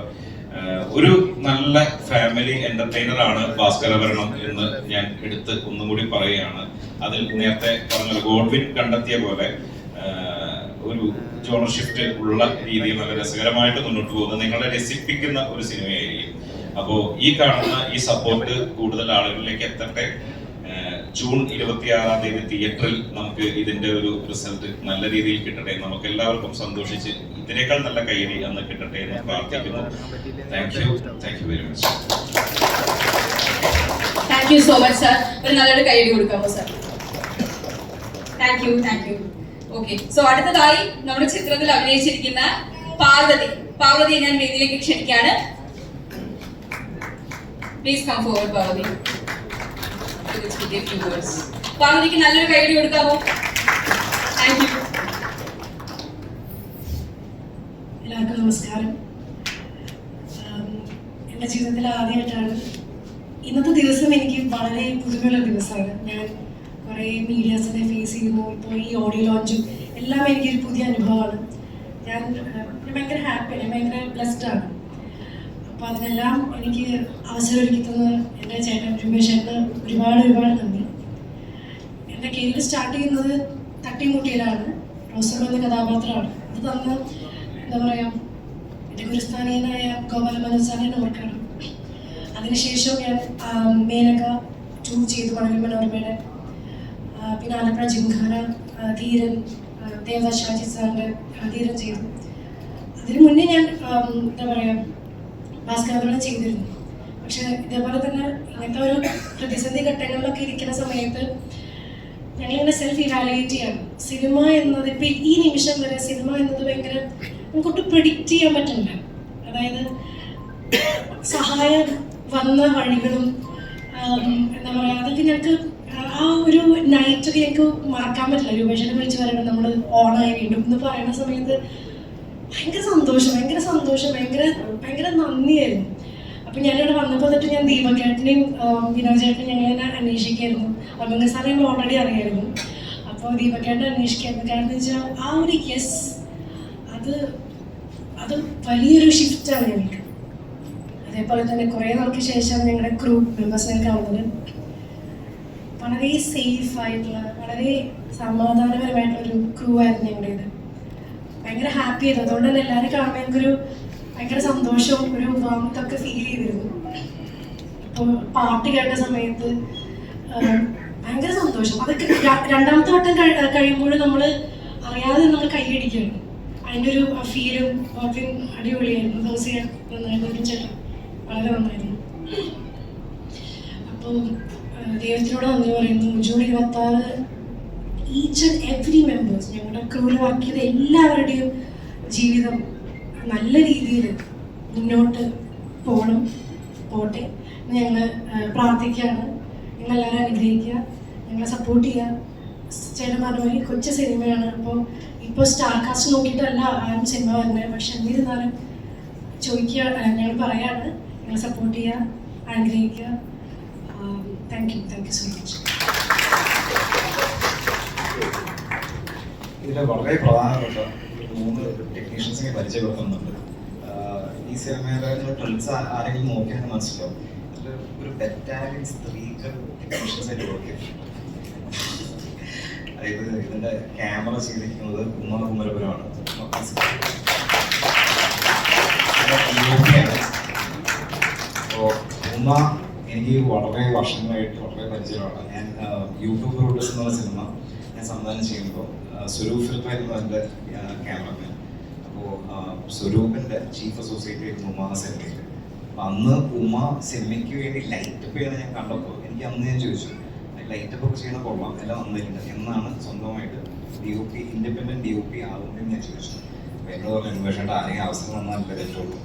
ഒരു നല്ല ഫാമിലി എന്റർടൈനർ ആണ് ഭാസ്കരഭരണം എന്ന് ഞാൻ എടുത്ത് ഒന്നും കൂടി പറയുകയാണ്. അതിൽ നേരത്തെ പറഞ്ഞ ഗോഡ്വിൻ കണ്ടെത്തിയ പോലെ ഒരു ജോണർ ഷിഫ്റ്റ് ഉള്ള രീതിയിൽ നല്ല രസകരമായിട്ട് മുന്നോട്ട് പോകുന്ന നിങ്ങളെ രസിപ്പിക്കുന്ന ഒരു സിനിമയായിരിക്കും. അപ്പോ ഈ കാണുന്ന ഈ സപ്പോർട്ട് കൂടുതൽ ആളുകളിലേക്ക് എത്തട്ടെ. ജൂൺ 26-ാം തീയതി തിയേറ്ററിൽ നമുക്ക് ഇതിന്റെ ഒരു റിസൾട്ട് നല്ല രീതിയിൽ കിട്ടട്ടെ. നമുക്ക് എല്ലാവർക്കും സന്തോഷിച്ച് ഇതിനേക്കാൾ നല്ല കൈയടി അന്ന് കിട്ടട്ടെ എന്ന് പ്രാർത്ഥിക്കുന്നു. Thank you very much. Thank you so much sir. ഒരു നല്ലൊരു കൈയടി കൊടുക്കാമോ sir? Thank you. Okay, so അടുത്തതായി നമ്മുടെ ചിത്രത്തിൽ അഭിനയിച്ചിരിക്കുന്ന പാർവതിയെ ഞാൻ വേദിയിലേക്ക് ക്ഷണിക്കാണ്. Please come forward Parvathi. പാർവതിക്ക് നല്ലൊരു കൈയടി കൊടുക്കാമോ? Thank you. എല്ലാവർക്കും നമസ്കാരം. എൻ്റെ ജീവിതത്തിൽ ആദ്യമായിട്ടാണ് ഇന്നത്തെ ദിവസം. എനിക്ക് വളരെ പുതുമയുള്ള ദിവസമാണ്. ഞാൻ കുറേ മീഡിയാസിനെ ഫേസ് ചെയ്യുന്നു. ഇപ്പോൾ ഈ ഓഡിയോ ലോഞ്ചും എല്ലാം എനിക്കൊരു പുതിയ അനുഭവമാണ്. ഞാൻ ഭയങ്കര ഹാപ്പിയാണ്, ഭയങ്കര ബ്ലെസ്ഡാണ്. അപ്പോൾ അതിനെല്ലാം എനിക്ക് അവസരം ഒരുക്കി തന്ന എൻ്റെ ചേട്ടൻ രൂപേഷ് ചേട്ടന് ഒരുപാട് നന്ദി. എൻ്റെ കരിയർ സ്റ്റാർട്ട് ചെയ്യുന്നത് തട്ടിമുട്ടിയിലാണ്. റോസമ്മ എന്ന കഥാപാത്രമാണ്. അത് തന്ന എന്താ പറയുക, എൻ്റെ ഗുരുസ്ഥാനീയനായ ഗോപാല മനോജ് സാറിനെ ഓർക്കണം. അതിനുശേഷം ഞാൻ മേനക 2 ചെയ്തു, മണവിൽ മനോരമയുടെ. പിന്നെ ആലപ്പുഴ ജിംഖാന, ധീരൻ, ദേവദാസ് ഷാജിത് സാറിൻ്റെ ധീരൻ ചെയ്തു. അതിനു മുന്നേ ഞാൻ എന്താ പറയുക ഭാസ്കരഭരണം ചെയ്തിരുന്നു. പക്ഷെ ഇതേപോലെ തന്നെ ഇങ്ങനത്തെ ഒരു പ്രതിസന്ധി ഘട്ടങ്ങളിലൊക്കെ ഇരിക്കുന്ന സമയത്ത് ഞങ്ങളിങ്ങനെ സെൽഫ് ഇവാലുവേറ്റ് ചെയ്യണം. സിനിമ എന്നത് ഇപ്പം ഈ നിമിഷം വരെ സിനിമ എന്നത് ഭയങ്കര നമുക്കൊട്ട് പ്രെഡിക്റ്റ് ചെയ്യാൻ പറ്റില്ല. അതായത് സഹായം വന്ന വഴികളും എന്താ പറയുക, അതൊക്കെ ഞങ്ങൾക്ക് ആ ഒരു നൈറ്റൊക്കെ ഞങ്ങൾക്ക് മറക്കാൻ പറ്റില്ല. രൂപേഷനെ വിളിച്ച് പറയണം നമ്മൾ ഓണായി വീണ്ടും എന്ന് പറയുന്ന സമയത്ത് ഭയങ്കര സന്തോഷം, ഭയങ്കര നന്ദിയായിരുന്നു. അപ്പം ഞാനിവിടെ വന്നപ്പോൾ തൊട്ട് ഞാൻ ദീപകേട്ടനെയും വിനോദ് ചേട്ടനെയും ഞങ്ങളിങ്ങനെ അന്വേഷിക്കായിരുന്നു. അമംഗ സാറെ ഞങ്ങൾ ഓൾറെഡി അറിയായിരുന്നു. അപ്പോൾ ദീപകേട്ടനെ അന്വേഷിക്കായിരുന്നു. കാരണം എന്ന് വെച്ചാൽ ആ ഒരു യെസ് അത് വലിയൊരു ഷിഫ്റ്റാണ് ഞങ്ങൾക്ക്. അതേപോലെ തന്നെ കുറേ നാൾക്ക് ശേഷം ഞങ്ങളുടെ ക്രൂ മെമ്പേഴ്സിനെ കാണുന്നത് വളരെ സേഫായിട്ടുള്ള, വളരെ സമാധാനപരമായിട്ടുള്ളൊരു ക്രൂ ആയിരുന്നു ഞങ്ങളുടേത്. ഭയങ്കര ഹാപ്പി ആയിരുന്നു. അതുകൊണ്ട് തന്നെ എല്ലാവരും കാണുമ്പോൾ എനിക്കൊരു ഭയങ്കര സന്തോഷവും ഒരു വാമത്തൊക്കെ ഫീൽ ചെയ്തിരുന്നു. അപ്പോൾ പാട്ട് കേട്ട സമയത്ത് ഭയങ്കര സന്തോഷം. അതൊക്കെ രണ്ടാമത്തെ വട്ടം കഴിയുമ്പോൾ നമ്മൾ അറിയാതെ നമ്മൾ കൈയടിക്കുകയാണ്. അതിൻ്റെ ഒരു ഫീലും അടിപൊളിയായിരുന്നു. ഫൗസിയ നന്നായിരുന്നു, ചേട്ടൻ വളരെ നന്നായിരുന്നു. അപ്പോൾ ദൈവത്തിനോട് നന്ദി പറയുന്നു. June 26 each and every members, ഞങ്ങളുടെ ക്രൂവിൽ വർക്ക് ചെയ്ത എല്ലാവരുടെയും ജീവിതം നല്ല രീതിയിൽ മുന്നോട്ട് പോട്ടെ ഞങ്ങൾ പ്രാർത്ഥിക്കുകയാണ്. നിങ്ങളെല്ലാവരും അനുഗ്രഹിക്കുക, ഞങ്ങളെ സപ്പോർട്ട് ചെയ്യുക. ചേട്ടൻ പറഞ്ഞ പോലെ കൊച്ചു സിനിമയാണ്. ഇപ്പോൾ സ്റ്റാർ കാസ്റ്റ് നോക്കിയിട്ടല്ല ആരും സിനിമ വരുന്നത്. പക്ഷെ എന്നിരുന്നാലും ഞങ്ങൾ പറയാണ്, ഞങ്ങൾ സപ്പോർട്ട് ചെയ്യുക, അനുഗ്രഹിക്കുക. Thank you so much. ഇതിൽ വളരെ പ്രധാനപ്പെട്ട 3 ടെക്നീഷ്യൻസിനെ പരിചയപ്പെടുത്തുന്നുണ്ട്. ഈ സിനിമയിലെ ട്രെൻഡ്സ് ആരെങ്കിലും നോക്കിയാൽ മനസ്സിലാവും. അതിൽ ഒരു ബറ്റാലിയൻ സ്ത്രീകൾ ടെക്നീഷ്യൻസ് ആയിട്ട് വർക്ക് ചെയ്തു. അതായത് ഇതിന്റെ ക്യാമറ ചെയ്തിരിക്കുന്നത് കുമരപുരമാണ്. അപ്പോൾ ഉമ്മ എനിക്ക് വളരെ വർഷങ്ങളായിട്ട് വളരെ പരിചയമാണ്. ഞാൻ യൂട്യൂബ് റൂട്ടേഴ്സ് എന്ന് പറഞ്ഞ സിനിമ ഞാൻ സംവിധാനം ചെയ്യുമ്പോൾ സ്വരൂപ് ഫിലിപ്പായിരുന്നു അതിൻ്റെ ക്യാമറമാൻ. അപ്പോൾ സ്വരൂപിൻ്റെ ചീഫ് അസോസിയേറ്റ് ആയിരുന്നു ഉമ്മ സിനിമയിൽ. അപ്പം അന്ന് ഉമ്മ സിനിമയ്ക്ക് വേണ്ടി ലൈറ്റപ്പ് ചെയ്യണം ഞാൻ കണ്ടപ്പോൾ എനിക്ക് അന്ന് ഞാൻ ചോദിച്ചു, ലൈറ്റപ്പ് ഒക്കെ ചെയ്യണ കൊള്ളാം, എല്ലാം വന്നിട്ടുണ്ട് എന്നാണ് സ്വന്തമായിട്ട് DOP ഇൻഡിപെൻഡൻറ്റ് DOP ആകുന്നതെന്ന് ഞാൻ ചോദിച്ചു. അപ്പോൾ എന്നോട് പറഞ്ഞു പക്ഷേ ആരെയും അവസരം വന്നാലല്ലേ പറ്റുള്ളൂ.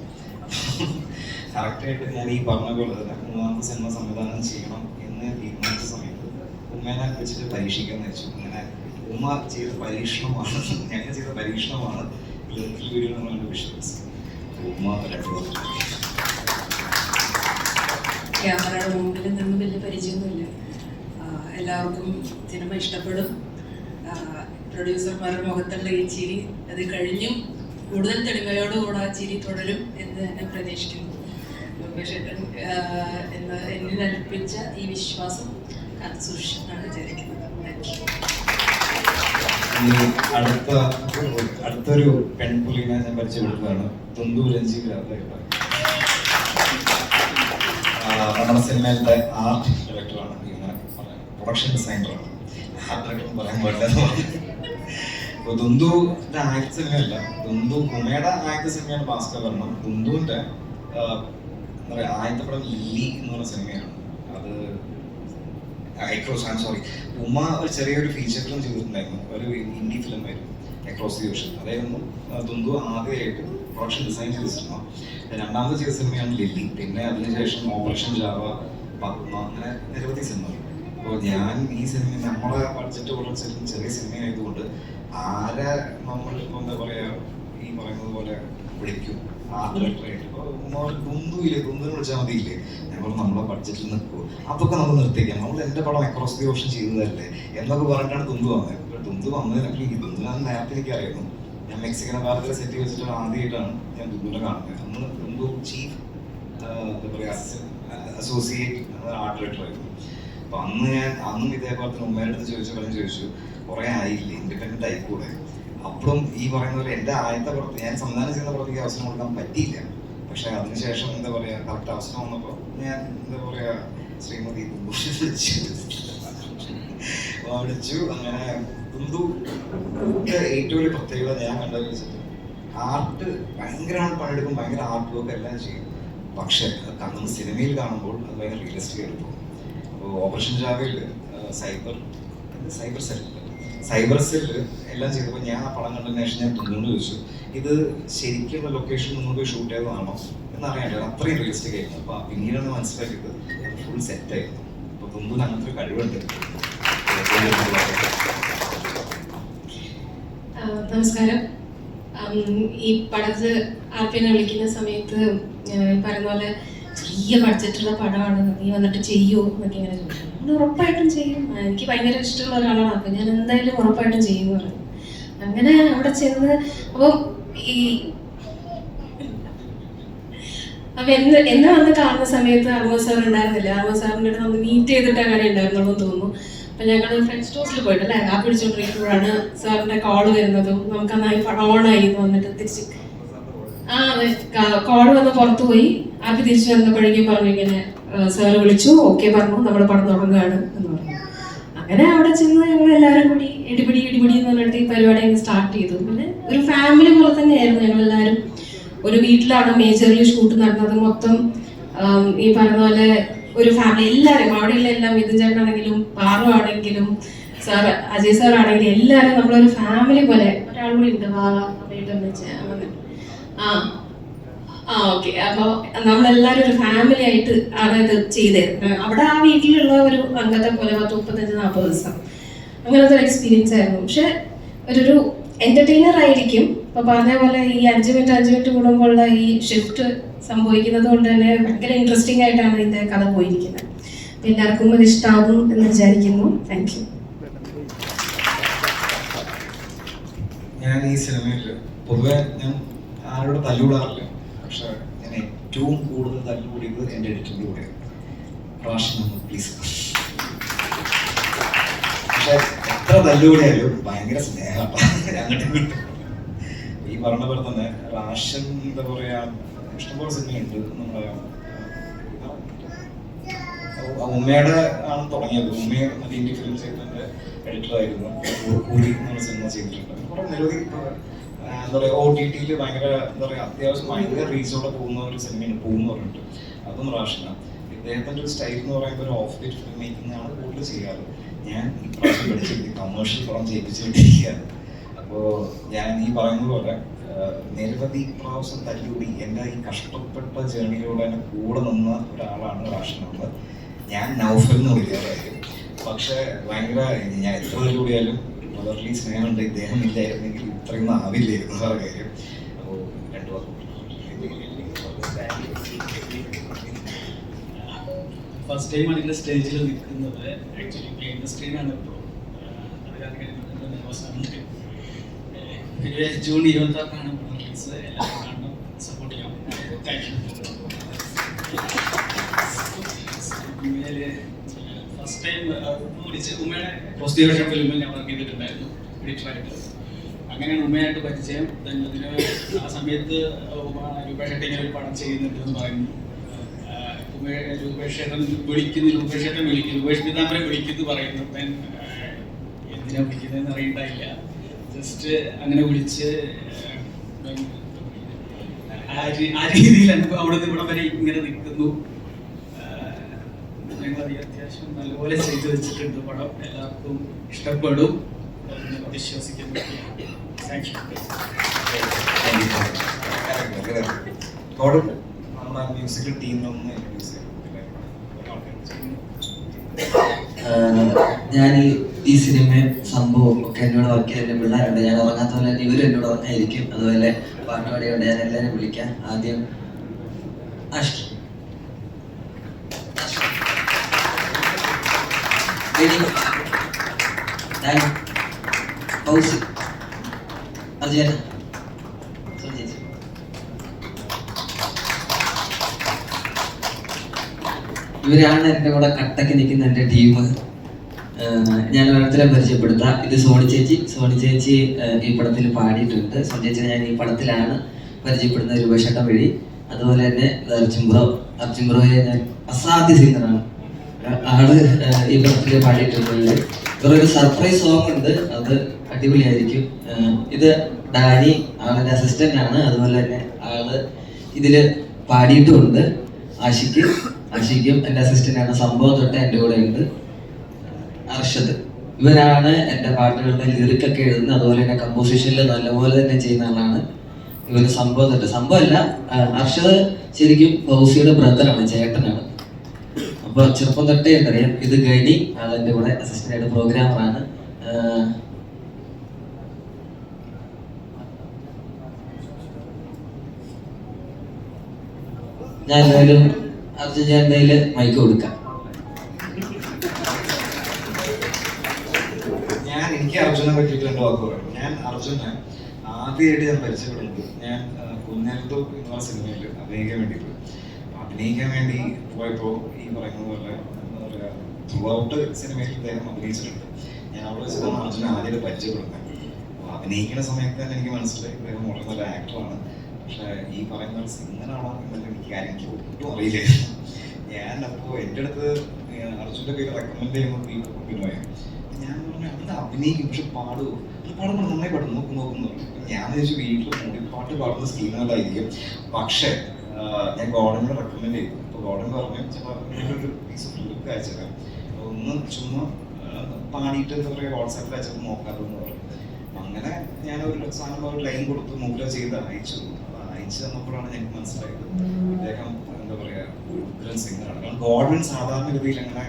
കറക്റ്റായിട്ട് ഞാൻ ഈ പറഞ്ഞ പോലെ തന്നെ 3ാമത്തെ സിനിമ സംവിധാനം ചെയ്യണം എന്ന് തീരുമാനിച്ച സമയത്ത് ഉമ്മേനെ വെച്ചിട്ട് പരീക്ഷിക്കാന്ന് വെച്ചു. അങ്ങനെ ഉമ്മ ചെയ്ത പരീക്ഷണമാണ്, ഞങ്ങൾ ചെയ്ത പരീക്ഷണമാണ് ലിറിക്കൽ വീഡിയോ എന്നുള്ള വിഷ്വൽസ്. ഉമ്മ ക്യാമറയുടെ മുമ്പിൽ നിന്ന് വലിയ പരിചയമൊന്നുമില്ല. എല്ലാവർക്കും സിനിമ ഇഷ്ടപ്പെടും. പ്രൊഡ്യൂസർമാരുടെ മുഖത്തുള്ള ഈ ചിരി അത് കഴിഞ്ഞും കൂടുതൽ തെളിമയോടുകൂടെ ആ ചിരി തുടരും എന്ന് തന്നെ പ്രതീക്ഷിക്കുന്നു. പക്ഷേ എന്നിൽ അർപ്പിച്ച ഈ വിശ്വാസം സൂക്ഷിച്ചെന്നാണ് വിചാരിക്കുന്നത്. അടുത്തൊരു പെൺപുലിനെ ഞാൻ പരിചയപ്പെടുത്തുകയാണ്. തുന്തൂരഞ്ചി നമ്മുടെ സിനിമയിലെ ആർട്ട് ഡയറക്ടറാണ്, പ്രൊഡക്ഷൻ ഡിസൈനറാണ്. ആർട്ട് ഡയറക്ടർ പറയാൻ പാടില്ല. അപ്പോൾ ദുന്ദുവിൻ്റെ ആദ്യത്തെ സിനിമയല്ല, ഉമയുടെ ആദ്യത്തെ സിനിമയാണ് ഭാസ്കരവർണ്ണം. ദുന്ദുവിൻ്റെ എന്താ പറയുക ആദ്യത്തെ പടം ലില്ലി എന്ന് പറഞ്ഞ സിനിമയാണ്. അത് സോറി ഉമ്മ ഒരു ചെറിയൊരു ഫീച്ചർ ഫിലിം ചെയ്തിട്ടുണ്ടായിരുന്നു, ഒരു ഹിന്ദി ഫിലിം ആയിരുന്നു, അക്രോസ് ദി ഓഷൻ. അതായിരുന്നു ദുന്ദു ആദ്യമായിട്ട് പ്രൊഡക്ഷൻ ഡിസൈൻ ചെയ്ത സിനിമ. രണ്ടാമത് ചെയ്ത സിനിമയാണ് ലില്ലി. പിന്നെ അതിനുശേഷം ഓപ്പറേഷൻ ജാവ, പത്മ, അങ്ങനെ നിരവധി സിനിമകൾ. അപ്പോൾ ഞാൻ ഈ സിനിമ നമ്മുടെ ബഡ്ജറ്റ് പോലെ ചെറിയ സിനിമയായതുകൊണ്ട് ആരെ നമ്മളിപ്പോൾ എന്താ പറയുക ഈ പറയുന്നത് പോലെ വിളിക്കും ആർട്ട് ഡയറക്ടറായിട്ട്. ഇപ്പോൾ ദുന്ദുവില്ലേ, ദുന്ദുവിനെ വിളിച്ചാൽ മതിയില്ലേ, ഞങ്ങൾ നമ്മളെ ബഡ്ജറ്റിൽ നിൽക്കുമോ, അതൊക്കെ നമുക്ക് നിർത്തിക്കാം, നമ്മൾ എൻ്റെ പടം അക്രോസ് ദി ഓഷൻ ചെയ്തതല്ലേ എന്നൊക്കെ പറഞ്ഞിട്ടാണ് ദുന്ദു വന്നത്. ഇപ്പോൾ ദുന്ദു വന്നതിനൊക്കെ ഈ ദുന്ദുവിനെ നേരത്തെ എനിക്കറിയായിരുന്നു. ഞാൻ മെക്സിക്കൻ ഭാഗത്തിലെ സെറ്റ് വെച്ചിട്ട് ആദ്യമായിട്ടാണ് ഞാൻ ദുന്ദുവിനെ കാണുന്നത്. അന്ന് ദുന്ദു ചീഫ് എന്താ പറയുക അസോസിയേറ്റ് ആർട്ട് ഡയറക്ടറായിരുന്നു. അപ്പോൾ അന്നും ഇതേപോലെ തന്നെ ഉമ്മയുടെ അടുത്ത് ചോദിച്ചു കുറേ ആയില്ലേ ഇൻഡിപെൻഡൻ്റ് ആയിക്കൂടെ. അപ്പോഴും ഈ പറയുന്ന പോലെ എൻ്റെ ആദ്യത്തെ പുറത്ത് ഞാൻ സംവിധാനം ചെയ്യുന്ന പുറത്തേക്ക് അവസരം കൊടുക്കാൻ പറ്റിയില്ല. പക്ഷെ അതിനുശേഷം എന്താ പറയുക കറക്റ്റ് അവസരം വന്നപ്പോൾ ഞാൻ എന്താ പറയുക ശ്രീമതി വിളിച്ചു. അങ്ങനെ ദുന്ദുവിൻ്റെ ഏറ്റവും വലിയ പ്രത്യേകത ഞാൻ കണ്ടത് വെച്ചിട്ട് ആർട്ട് ഭയങ്കരമാണ് പണിയെടുക്കും, ഭയങ്കര ആർട്ട് വർക്ക് എല്ലാം ചെയ്യും. പക്ഷെ നമ്മൾ സിനിമയിൽ കാണുമ്പോൾ അത് ഭയങ്കര റിയലിസ്റ്റിക് ആയിട്ട് പോകും. അപ്പോൾ ഓപ്പറേഷൻ ജാവയിൽ സൈബർ സെല്ല് എല്ലാം ചെയ്തപ്പോൾ ഞാൻ ആ പടം കണ്ടതിന് ശേഷം ഞാൻ തുന്നുകൊണ്ട് ചോദിച്ചു, ഇത് ശരിക്കുള്ള ലൊക്കേഷൻ നിങ്ങൾ പോയി ഷൂട്ട് ചെയ്തതാണോ എന്നറിയാണ്ട് അത്രയും റിയലിസ്റ്റിക് ആയിരുന്നു. അപ്പോൾ പിന്നീടാണ് മനസ്സിലാക്കിയത് അത് ഫുൾ സെറ്റായിരുന്നു. അപ്പോൾ തുന്നൂന് അങ്ങനത്തെ ഒരു കഴിവുണ്ട്. നമസ്കാരം. ഈ പടത്ത് ആർപ്പിനെ വിളിക്കുന്ന സമയത്ത് പറയുന്ന പോലെ ചെറിയ ബഡ്ജറ്റുള്ള പടമാണ്, നീ വന്നിട്ട് ചെയ്യുമോ എന്നൊക്കെ ഇങ്ങനെ ചോദിച്ചു. ഞാൻ ഉറപ്പായിട്ടും ചെയ്യും, എനിക്ക് ഭയങ്കര ഇഷ്ടമുള്ള ഒരാളാണ്, അപ്പം ഞാൻ എന്തായാലും ഉറപ്പായിട്ടും ചെയ്യും എന്ന് പറഞ്ഞു. അങ്ങനെ അവിടെ ചെന്ന് അപ്പം എന്നെ വന്ന് കാണുന്ന സമയത്ത് അർമോ സാർ ഉണ്ടായിരുന്നില്ല. അർമോ സാറിൻ്റെ അടുത്ത് നമ്മൾ മീറ്റ് ചെയ്തിട്ട് അങ്ങനെ ഉണ്ടായിരുന്നുള്ളൂ എന്ന് തോന്നുന്നു. അപ്പം ഞങ്ങൾ ഫ്രണ്ട്സ് ടോസിൽ പോയിട്ടല്ലേ ആ പിടിച്ചുകൊണ്ടിരിക്കുമ്പോഴാണ് സാറിൻ്റെ കോള് വരുന്നതും നമുക്ക് നന്നായി ഓണായി വന്നിട്ട് തിരിച്ച് അതെ കോള് വന്ന് പുറത്തു പോയി. ആർക്ക് തിരിച്ചു വന്നപ്പോഴേക്കും പറഞ്ഞു ഇങ്ങനെ സാറ് വിളിച്ചു, ഓക്കെ പറഞ്ഞു, നമ്മുടെ പടം തുടങ്ങുകയാണ് എന്ന് പറഞ്ഞു. അങ്ങനെ അവിടെ ചെന്ന് ഞങ്ങൾ എല്ലാവരും കൂടി ഇടിപിടി എന്ന് പറഞ്ഞിട്ട് ഈ പരിപാടി അങ്ങ് സ്റ്റാർട്ട് ചെയ്തു. പിന്നെ ഒരു ഫാമിലി പോലെ തന്നെയായിരുന്നു ഞങ്ങളെല്ലാവരും. ഒരു വീട്ടിലാണ് മേജർലി ഷൂട്ട് നടന്നത്. മൊത്തം ഈ പറഞ്ഞ പോലെ ഒരു ഫാമിലി എല്ലാവരും അവിടെയുള്ള എല്ലാം മിഥുൻ ചേട്ടനാണെങ്കിലും പാറു ആണെങ്കിലും സാർ അജയ് സാർ ആണെങ്കിലും എല്ലാവരും നമ്മളൊരു ഫാമിലി പോലെ. ഒരാൾ കൂടി ഉണ്ട് അങ്ങനെ ഓക്കെ. അപ്പോൾ നമ്മളെല്ലാവരും ഒരു ഫാമിലി ആയിട്ട് ആണ് ഇത് ചെയ്തത്. അവിടെ ആ വീട്ടിലുള്ള ഒരു അംഗത്തെ പോലെ 35-40 ദിവസം അങ്ങനത്തെ ഒരു എക്സ്പീരിയൻസ് ആയിരുന്നു. പക്ഷെ ഒരു എന്റർടൈനർ ആയിരിക്കും. ഇപ്പൊ പറഞ്ഞ പോലെ ഈ 5 മിനിറ്റ് കൂടുമ്പോഴുള്ള ഈ ഷിഫ്റ്റ് സംഭവിക്കുന്നത് കൊണ്ട് തന്നെ ഭയങ്കര ഇൻട്രസ്റ്റിംഗ് ആയിട്ടാണ് ഇതിന്റെ കഥ പോയിരിക്കുന്നത്. എല്ലാവർക്കും അത് ഇഷ്ടമാകും എന്ന് വിചാരിക്കുന്നു. Thank you. ഞാൻ ഈ സിനിമയിൽ പൊതുവെ ഞാൻ ആരോട് തല്ലുകൂടാറില്ല. പക്ഷെ ഞാൻ ഏറ്റവും കൂടുതൽ തല്ലുകൂടിയത് എൻ്റെ എഡിറ്ററിൻ്റെ കൂടെയാണ്. പ്രാവശ്യം പ്ലീസ്. പക്ഷെ എത്ര തല്ലുകൂടിയാലും ഭയങ്കര സ്നേഹമാണ് അങ്ങോട്ടും ഇങ്ങോട്ടും. ഈ പറഞ്ഞ പോലെ തന്നെ റാഷൻ എന്താ പറയാ, ഇഷ്ടംപോലെ സിനിമയുണ്ട്. നമ്മുടെ ഉമ്മയുടെ ആണ് തുടങ്ങിയത്. ഉമ്മയെ ഇന്ത്യ ഫിലിം സെക്ടറിന്റെ എഡിറ്ററായിരുന്നു. കൂലി എന്നുള്ള സിനിമ ചെയ്തിട്ടുണ്ട്. കുറെ നിരവധി എന്താ പറയുക OTT ഭയങ്കര എന്താ പറയുക അത്യാവശ്യം ഭയങ്കര റീച്ചോടെ പോകുന്ന ഒരു സിനിമയാണ് പോകുന്ന പറഞ്ഞിട്ട്. അതും റാഷനാണ്. ഇദ്ദേഹത്തിൻ്റെ ഒരു സ്റ്റൈൽ എന്ന് പറയുമ്പോൾ ഒരു ഓഫ് ബീറ്റ് ഫിലിം മേക്കിംഗ് ആണ് കൂടുതൽ ചെയ്യാറ്. ഞാൻ ഈ പ്രാവശ്യം പഠിച്ചിട്ട് കമേഴ്ഷ്യൽ പടം ചെയ്യിപ്പിച്ചുകൊണ്ടിരിക്കുകയാണ്. അപ്പോൾ ഞാൻ ഈ പറയുന്നത് പോലെ നിരവധി പ്രാവശ്യം തല്ലുകൂടി എൻ്റെ ഈ കഷ്ടപ്പെട്ട ജേർണിയിലൂടെ എന്നെ കൂടെ നിന്ന ഒരാളാണ് റാഷനുള്ളത്. ഞാൻ നൗഫൽ എന്ന് വിളിക്കാറായിരിക്കും. പക്ഷെ ഭയങ്കര ഞാൻ എത്ര തല്ലുകൂടിയാലും ബ്രദർലി സ്നേഹമുണ്ട്. ഇദ്ദേഹം ഇല്ലായിരുന്നെങ്കിൽ ഇത്രയും ആവില്ലായിരുന്നു വേറെ കാര്യം. അപ്പോൾ രണ്ടു ഫസ്റ്റ് ടൈം ആണെങ്കിൽ സ്റ്റേജിൽ നിൽക്കുന്നത് ആക്ച്വലി ഇൻഡസ്ട്രിയിലാണ് ഇപ്പോൾ. അത് കാരണം അവസാനം ജൂൺ 26 റിലീസ്. എല്ലാവരും കാണണം, സപ്പോർട്ട് ചെയ്യാം. Thank you. ഫസ്റ്റ് ടൈം വിളിച്ച് ഉമ്മയുടെ പോസിറ്റീവ് വേഷം ഫിലിമിൽ ഞാൻ വർക്ക് ചെയ്തിട്ടുണ്ടായിരുന്നു എഡിറ്ററായിട്ട്. അങ്ങനെയാണ് ഉമ്മയായിട്ട് പരിചയം. അതിന് ആ സമയത്ത് രൂപേഷേട്ടൻ ഇങ്ങനെ ഒരു പടം ചെയ്യുന്നുണ്ടെന്ന് പറയുന്നു. രൂപേഷേട്ടൻ വിളിക്കുന്നു, രൂപേഷേട്ടൻ വിളിക്കുന്നു, രൂപേഷ് പിതാമരെ വിളിക്കുന്നു പറയുന്നു. എന്തിനാ വിളിക്കുന്നതെന്ന് അറിയണ്ടായില്ല. ജസ്റ്റ് അങ്ങനെ വിളിച്ച് ആ രീതിയിൽ അവിടെ നിന്ന് ഇവിടെ വരെ ഇങ്ങനെ നിൽക്കുന്നു. ഞങ്ങളത് അത്യാവശ്യം നല്ലപോലെ ചെയ്തു വെച്ചിട്ടുണ്ട്. പടം എല്ലാവർക്കും ഇഷ്ടപ്പെടും എന്ന് വിശ്വസിക്കുന്നു. Thank you. നമ്മുടെ മ്യൂസിക്കൽ ടീമിലൊന്നും ഞാൻ ഈ സിനിമ സംഭവം ഒക്കെ എന്നോട് വർക്ക് ചെയ്ത എൻ്റെ പിള്ളേരുണ്ട്. ഞാൻ ഉറങ്ങാത്ത പോലെ തന്നെ ഇവരും എന്നോട് ഉറങ്ങായിരിക്കും. അതുപോലെ പാട്ടുപാടിയുണ്ട്. ഞാൻ എല്ലാവരും വിളിക്കാം. ആദ്യം അഷ്കി, അർജുന, ഇവരാണ് എൻ്റെ കൂടെ കട്ടക്ക് നിൽക്കുന്ന എൻ്റെ ടീം. ഞാൻ ഓരോരുത്തരെ പരിചയപ്പെടുത്താം. ഇത് സോണി ചേച്ചി. സോണി ചേച്ചി ഈ പടത്തിൽ പാടിയിട്ടുണ്ട്. സോണി ചേച്ചിനെ ഞാൻ ഈ പടത്തിലാണ് പരിചയപ്പെടുന്നത് രൂപേഷേട്ടൻ വഴി. അതുപോലെ തന്നെ അർജുൻ ബ്രോ. അർജുൻ ബ്രോയെ ഞാൻ അസാധ്യ സിംഗറാണ്. ആള് ഈ പടത്തിൽ പാടിയിട്ടുണ്ട്. ഇവരൊരു സർപ്രൈസ് സോങ് ഉണ്ട്, അത് അടിപൊളിയായിരിക്കും. ഇത് ഡാനി, ആളിൻ്റെ അസിസ്റ്റന്റ് ആണ്. അതുപോലെ തന്നെ ആള് ഇതില് പാടിയിട്ടുമുണ്ട്. ആഷിക്കും എൻ്റെ അസിസ്റ്റന്റ് ആണ്. സംഭവം തൊട്ട് എൻ്റെ കൂടെ ഉണ്ട്. അർഷദ്. ഇവരാണ് എൻ്റെ പാട്ടുകളുടെ ലിറിക്കൊക്കെ എഴുതുന്നത്. അതുപോലെ തന്നെ കമ്പോസിഷനിൽ നല്ലപോലെ തന്നെ ചെയ്യുന്ന ആളാണ്. ഇവര് സംഭവം തൊട്ട് സംഭവമല്ല, അർഷദ് ശരിക്കും ഫൗസിയുടെ ബ്രദറാണ്, ചേട്ടനാണ്. അപ്പൊ ചെറുപ്പം തൊട്ടേ അറിയാം. ഇത് ഗനി, ആളെൻ്റെ കൂടെ അസിസ്റ്റന്റ് ആയിട്ട് പ്രോഗ്രാമറാണ്. ഞാൻ എന്തായാലും അർജുൻ, ഞാൻ എന്തായാലും മൈക്ക് കൊടുക്കാം. എനിക്ക് അർജുനെ പറ്റിയിട്ട് രണ്ട് വാക്ക് പറയാം. ഞാൻ അർജുനെ ആദ്യമായിട്ട് ഞാൻ പരിചയപ്പെടുന്നത് ഞാൻ കുഞ്ഞാലത്തോ എന്നുള്ള സിനിമയിൽ അഭിനയിക്കാൻ വേണ്ടി പോയപ്പോൾ ഈ പറയുന്ന പോലെ എന്താ പറയുക ത്രൂ ഔട്ട് സിനിമയിൽ അദ്ദേഹം അഭിനയിച്ചിട്ടുണ്ട്. ഞാൻ അവിടെ വെച്ചിട്ടാണ് അർജുനെ ആദ്യമായിട്ട് പരിചയപ്പെടുന്നത്. അപ്പോൾ അഭിനയിക്കുന്ന സമയത്ത് തന്നെ എനിക്ക് മനസ്സിലായി അദ്ദേഹം വളരെ നല്ല ആക്ടറാണ്. പക്ഷേ ഈ പറയുന്ന പോലെ സിംഗറാണോ എന്നല്ല എനിക്ക് ഒട്ടും അറിയില്ലായിരുന്നു. ഞാൻ അപ്പോൾ എൻ്റെ അടുത്ത് അർജുൻ്റെ പേര് റെക്കമെൻഡ് ചെയ്യുന്നത് ഈ ബിനോയാണ്. ഞാൻ പറഞ്ഞു അവിടെ അഭിനയിക്കും, പക്ഷെ പാടുമോ? പാടുമ്പോൾ നന്നായി പാടും, നോക്കുന്നു. ഞാൻ വിചാരിച്ചു വീട്ടിൽ മൂടിപ്പാട്ട് പാടുന്ന സ്കീമുകളായിരിക്കും. പക്ഷേ ഞാൻ ഗോഡനോട് റെക്കമെൻഡ് ചെയ്തു. അപ്പോൾ ഗോഡൻ പറഞ്ഞു ഒരു പീസ് ഓഫ് ലുക്ക് അയച്ചേക്കാം, ഒന്ന് ചുമ്മാ പാടിയിട്ട് എന്താ പറയുക വാട്സാപ്പിൽ അയച്ചപ്പോൾ നോക്കാമെന്ന് പറഞ്ഞു. അങ്ങനെ ഞാൻ ഒരു സാധനം ഒരു ലൈൻ കൊടുത്ത് മൂല ചെയ്ത് അയച്ചു. അത് അയച്ചു തന്നപ്പോഴാണ് ഞങ്ങൾക്ക് മനസ്സിലായത് ഇദ്ദേഹം എന്താ പറയുക ഒരു ഉഗ്രൻ സിംഗറാണ്. കാരണം ഗോഡൻ സാധാരണഗതിയിൽ അങ്ങനെ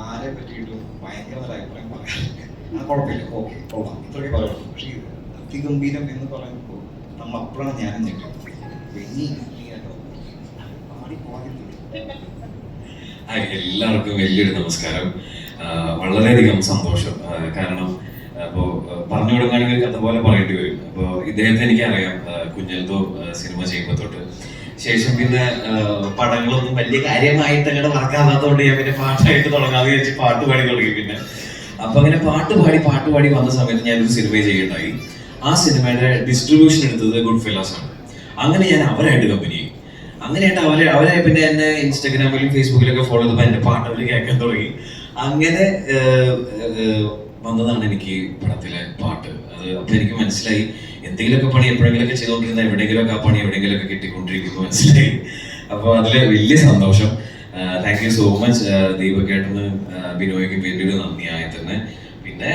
ആരെ പറ്റിയിട്ടും ഭയങ്കര നല്ല അഭിപ്രായം പറയാറില്ല. അത് കുഴപ്പമില്ല, ഓക്കെ കൊള്ളാം, ഇത്രയൊക്കെ പറയുള്ളൂ. പക്ഷേ അതിഗംഭീരം എന്ന് പറയുമ്പോൾ നമ്മൾ അപ്പോഴാണ് ഞാനും ഞെട്ടും. എല്ലാവർക്കും വലിയൊരു നമസ്കാരം. വളരെയധികം സന്തോഷം. കാരണം അപ്പോൾ പറഞ്ഞു കൊടുക്കുകയാണെങ്കിൽ കഥ പോലെ പറയേണ്ടി വരും. അപ്പോൾ ഇദ്ദേഹത്തെ എനിക്കറിയാം കുഞ്ഞൽത്തോ സിനിമ ചെയ്യുമ്പോൾ തൊട്ട്. ശേഷം പിന്നെ പടങ്ങളൊന്നും വലിയ കാര്യമായിട്ട് അങ്ങോട്ട് മറക്കാത്തതുകൊണ്ട് ഞാൻ പിന്നെ പാട്ടായിട്ട് തുടങ്ങാതെ വെച്ച് പാട്ട് പാടി തുടങ്ങി. പിന്നെ അപ്പൊ അങ്ങനെ പാട്ട് പാടി വന്ന സമയത്ത് ഞാനൊരു സിനിമ ചെയ്യുണ്ടായി. ആ സിനിമയുടെ ഡിസ്ട്രിബ്യൂഷൻ എടുത്തത് ഗുഡ് ഫെലോസ് ആണ്. അങ്ങനെ ഞാൻ അവരായിട്ട് കമ്പനി ചെയ്യും. അങ്ങനെയായിട്ട് അവരെ പിന്നെ എന്നെ ഇൻസ്റ്റാഗ്രാമിലും ഫേസ്ബുക്കിലൊക്കെ ഫോളോ ചെയ്തപ്പോൾ എൻ്റെ പാട്ട് അവർ കേൾക്കാൻ തുടങ്ങി. അങ്ങനെ വന്നതാണ് എനിക്ക് പടത്തിലെ പാട്ട്. അത് അപ്പൊ എനിക്ക് മനസ്സിലായി എന്തെങ്കിലുമൊക്കെ പണി എപ്പോഴെങ്കിലൊക്കെ ചെയ്തുകൊണ്ടിരുന്ന എവിടെയെങ്കിലുമൊക്കെ ആ പണി എവിടെയെങ്കിലൊക്കെ കിട്ടിക്കൊണ്ടിരിക്കുന്നു മനസ്സിലായി. അപ്പോൾ അതില് വലിയ സന്തോഷം. താങ്ക് യു സോ മച്ച് ദീപക്കേട്ടന്, ബിനോയ്ക്കും വലിയൊരു നന്ദിയായി തന്നെ. പിന്നെ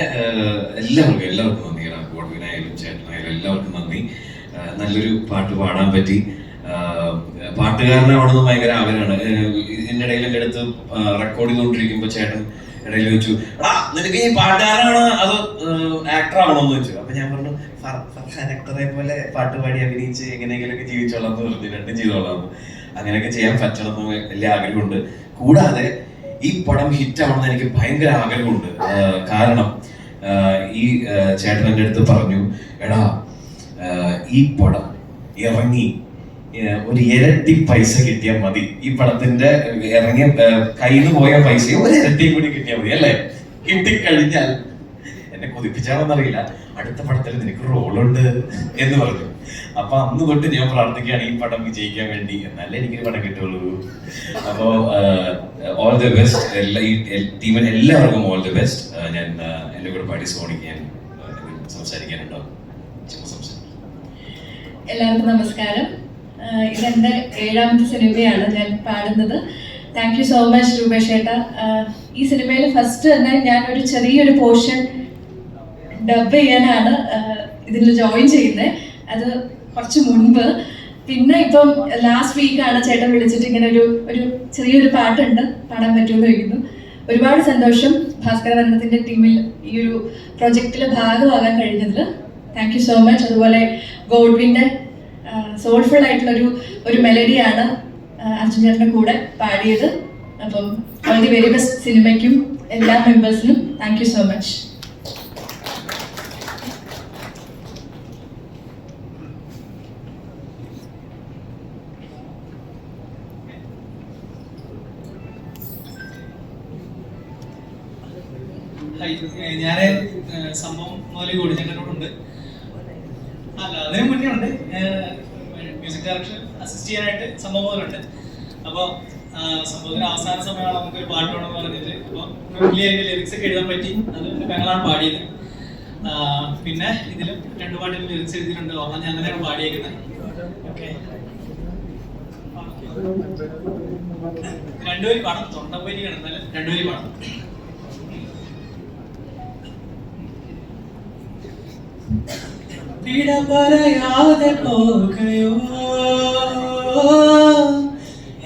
എല്ലാവർക്കും നന്ദി. ഗോഡ്വിനായാലും ചേട്ടനായാലും എല്ലാവർക്കും നന്ദി. നല്ലൊരു പാട്ട് പാടാൻ പറ്റി. പാട്ടുകാരനാവണമെന്ന് ഭയങ്കര ആഗ്രഹമാണ്. ഇതിനിടയിൽ എൻ്റെ അടുത്ത് റെക്കോർഡ് ചെയ്തുകൊണ്ടിരിക്കുമ്പോൾ ചേട്ടൻ ഇടയിൽ ചോദിച്ചു, നിനക്ക് ഈ പാട്ടുകാരനാണോ അതോ ആക്ടർ ആവണമെന്ന് ചോദിച്ചു. അപ്പൊ ഞാൻ പറഞ്ഞു ആക്ടറെ പോലെ പാട്ട് പാടി അഭിനയിച്ച് എങ്ങനെയെങ്കിലൊക്കെ ജീവിച്ചോളാം എന്ന് പറഞ്ഞു. രണ്ടും ചെയ്തോളാം. അങ്ങനെയൊക്കെ ചെയ്യാൻ പറ്റണമെന്ന് വലിയ ആഗ്രഹമുണ്ട്. കൂടാതെ ഈ പടം ഹിറ്റ് ആവണമെന്ന് എനിക്ക് ഭയങ്കര ആഗ്രഹമുണ്ട്. കാരണം ഈ ചേട്ടൻ എൻ്റെ അടുത്ത് പറഞ്ഞു, എടാ ഈ പടം ഇറങ്ങി ഒരു ഇരട്ടി പൈസ കിട്ടിയാൽ മതി. ഈ പടത്തിന്റെ ഇറങ്ങിയ കയ്യിൽ നിന്ന് പോയ പൈസ ഒരു ഇരട്ടിയും കൂടി കിട്ടിയാൽ മതി, അല്ലേ? കിട്ടിക്കഴിഞ്ഞാൽ എന്നെ കൊതിപ്പിച്ചാണെന്നറിയില്ല, അടുത്ത പടത്തിൽ നിനക്ക് റോളുണ്ട് എന്ന് പറഞ്ഞു. അപ്പൊ അന്ന് തൊട്ട് ഞാൻ പ്രാർത്ഥിക്കുകയാണ് ഈ പടം വിജയിക്കാൻ വേണ്ടി, എന്നാലേ എനിക്കൊരു പടം കിട്ടുള്ളൂ. അപ്പോ ഓൾ ദി ബെസ്റ്റ് ടീമിന് എല്ലാവർക്കും ഓൾ ദി ബെസ്റ്റ്. ഞാൻ എൻ്റെ കൂടെ പാടി സോണിക്ക് ഞാൻ സംസാരിക്കാനുണ്ടോ? എല്ലാവർക്കും നമസ്കാരം. ഇതെന്റെ 7ാമത്തെ സിനിമയാണ് ഞാൻ പാടുന്നത്. Thank you so much Rupesh ചേട്ടാ. ഈ സിനിമയിൽ ഫസ്റ്റ് തന്നെ ഞാൻ ഒരു ചെറിയൊരു പോർഷൻ ഡബ് ചെയ്യാനാണ് ഇതിൽ ജോയിൻ ചെയ്യുന്നത്. അത് കുറച്ച് മുൻപ്. പിന്നെ ഇപ്പം ലാസ്റ്റ് വീക്കാണ് ചേട്ടൻ വിളിച്ചിട്ട് ഇങ്ങനെ ഒരു ചെറിയൊരു പാട്ടുണ്ട്, പാടാൻ പറ്റുമെന്ന് ചോദിക്കുന്നു. ഒരുപാട് സന്തോഷം ഭാസ്കരവർണ്ണത്തിന്റെ ടീമിൽ ഈ ഒരു പ്രൊജക്റ്റിൽ ഭാഗമാകാൻ കഴിഞ്ഞതിൽ. Thank you so much. അതുപോലെ ഗോഡ്വിൻ്റെ സോൾഫുൾ ആയിട്ടുള്ള ഒരു മെലഡിയാണ് അർജുൻ ചേട്ടൻ്റെ കൂടെ പാടിയത്. അപ്പം ഓൾ ദി വെരി ബെസ്റ്റ് സിനിമയ്ക്കും എല്ലാ മെമ്പേഴ്സിനും താങ്ക് യു സോ മച്ച്. ഞാൻ സംഭവം മുതൽ ഗോഡിച്ചേട്ടനോടുണ്ട്. അല്ല, അതിന് മുന്നേ ഉണ്ട് മ്യൂസിക് ഡയറക്ഷൻ അസിസ്റ്റ് ചെയ്യാനായിട്ട് സംഭവം മുതലുണ്ട്. അപ്പോൾ സംഭവത്തിന് അവസാന സമയമാണ് നമുക്കൊരു പാട്ട് വേണമെന്ന് പറഞ്ഞിട്ട്. അപ്പോൾ പുള്ളി അതിൻ്റെ ലിറിക്സ് ഒക്കെ എഴുതാൻ പറ്റി. അത് ഞങ്ങളാണ് പാടിയത്. പിന്നെ ഇതിലും 2 പാട്ടിന് ലിറിക്സ് എഴുതിയിട്ടുണ്ട്. ഞാൻ അങ്ങനെയാണ് പാടിയേക്കുന്നത്. ഓക്കെ, 2 വരി പാടാം. തൊണ്ടപ്പേരി കിടന്നാലും 2 വരി പാടാം. വിട പറയാതെ പോകയോ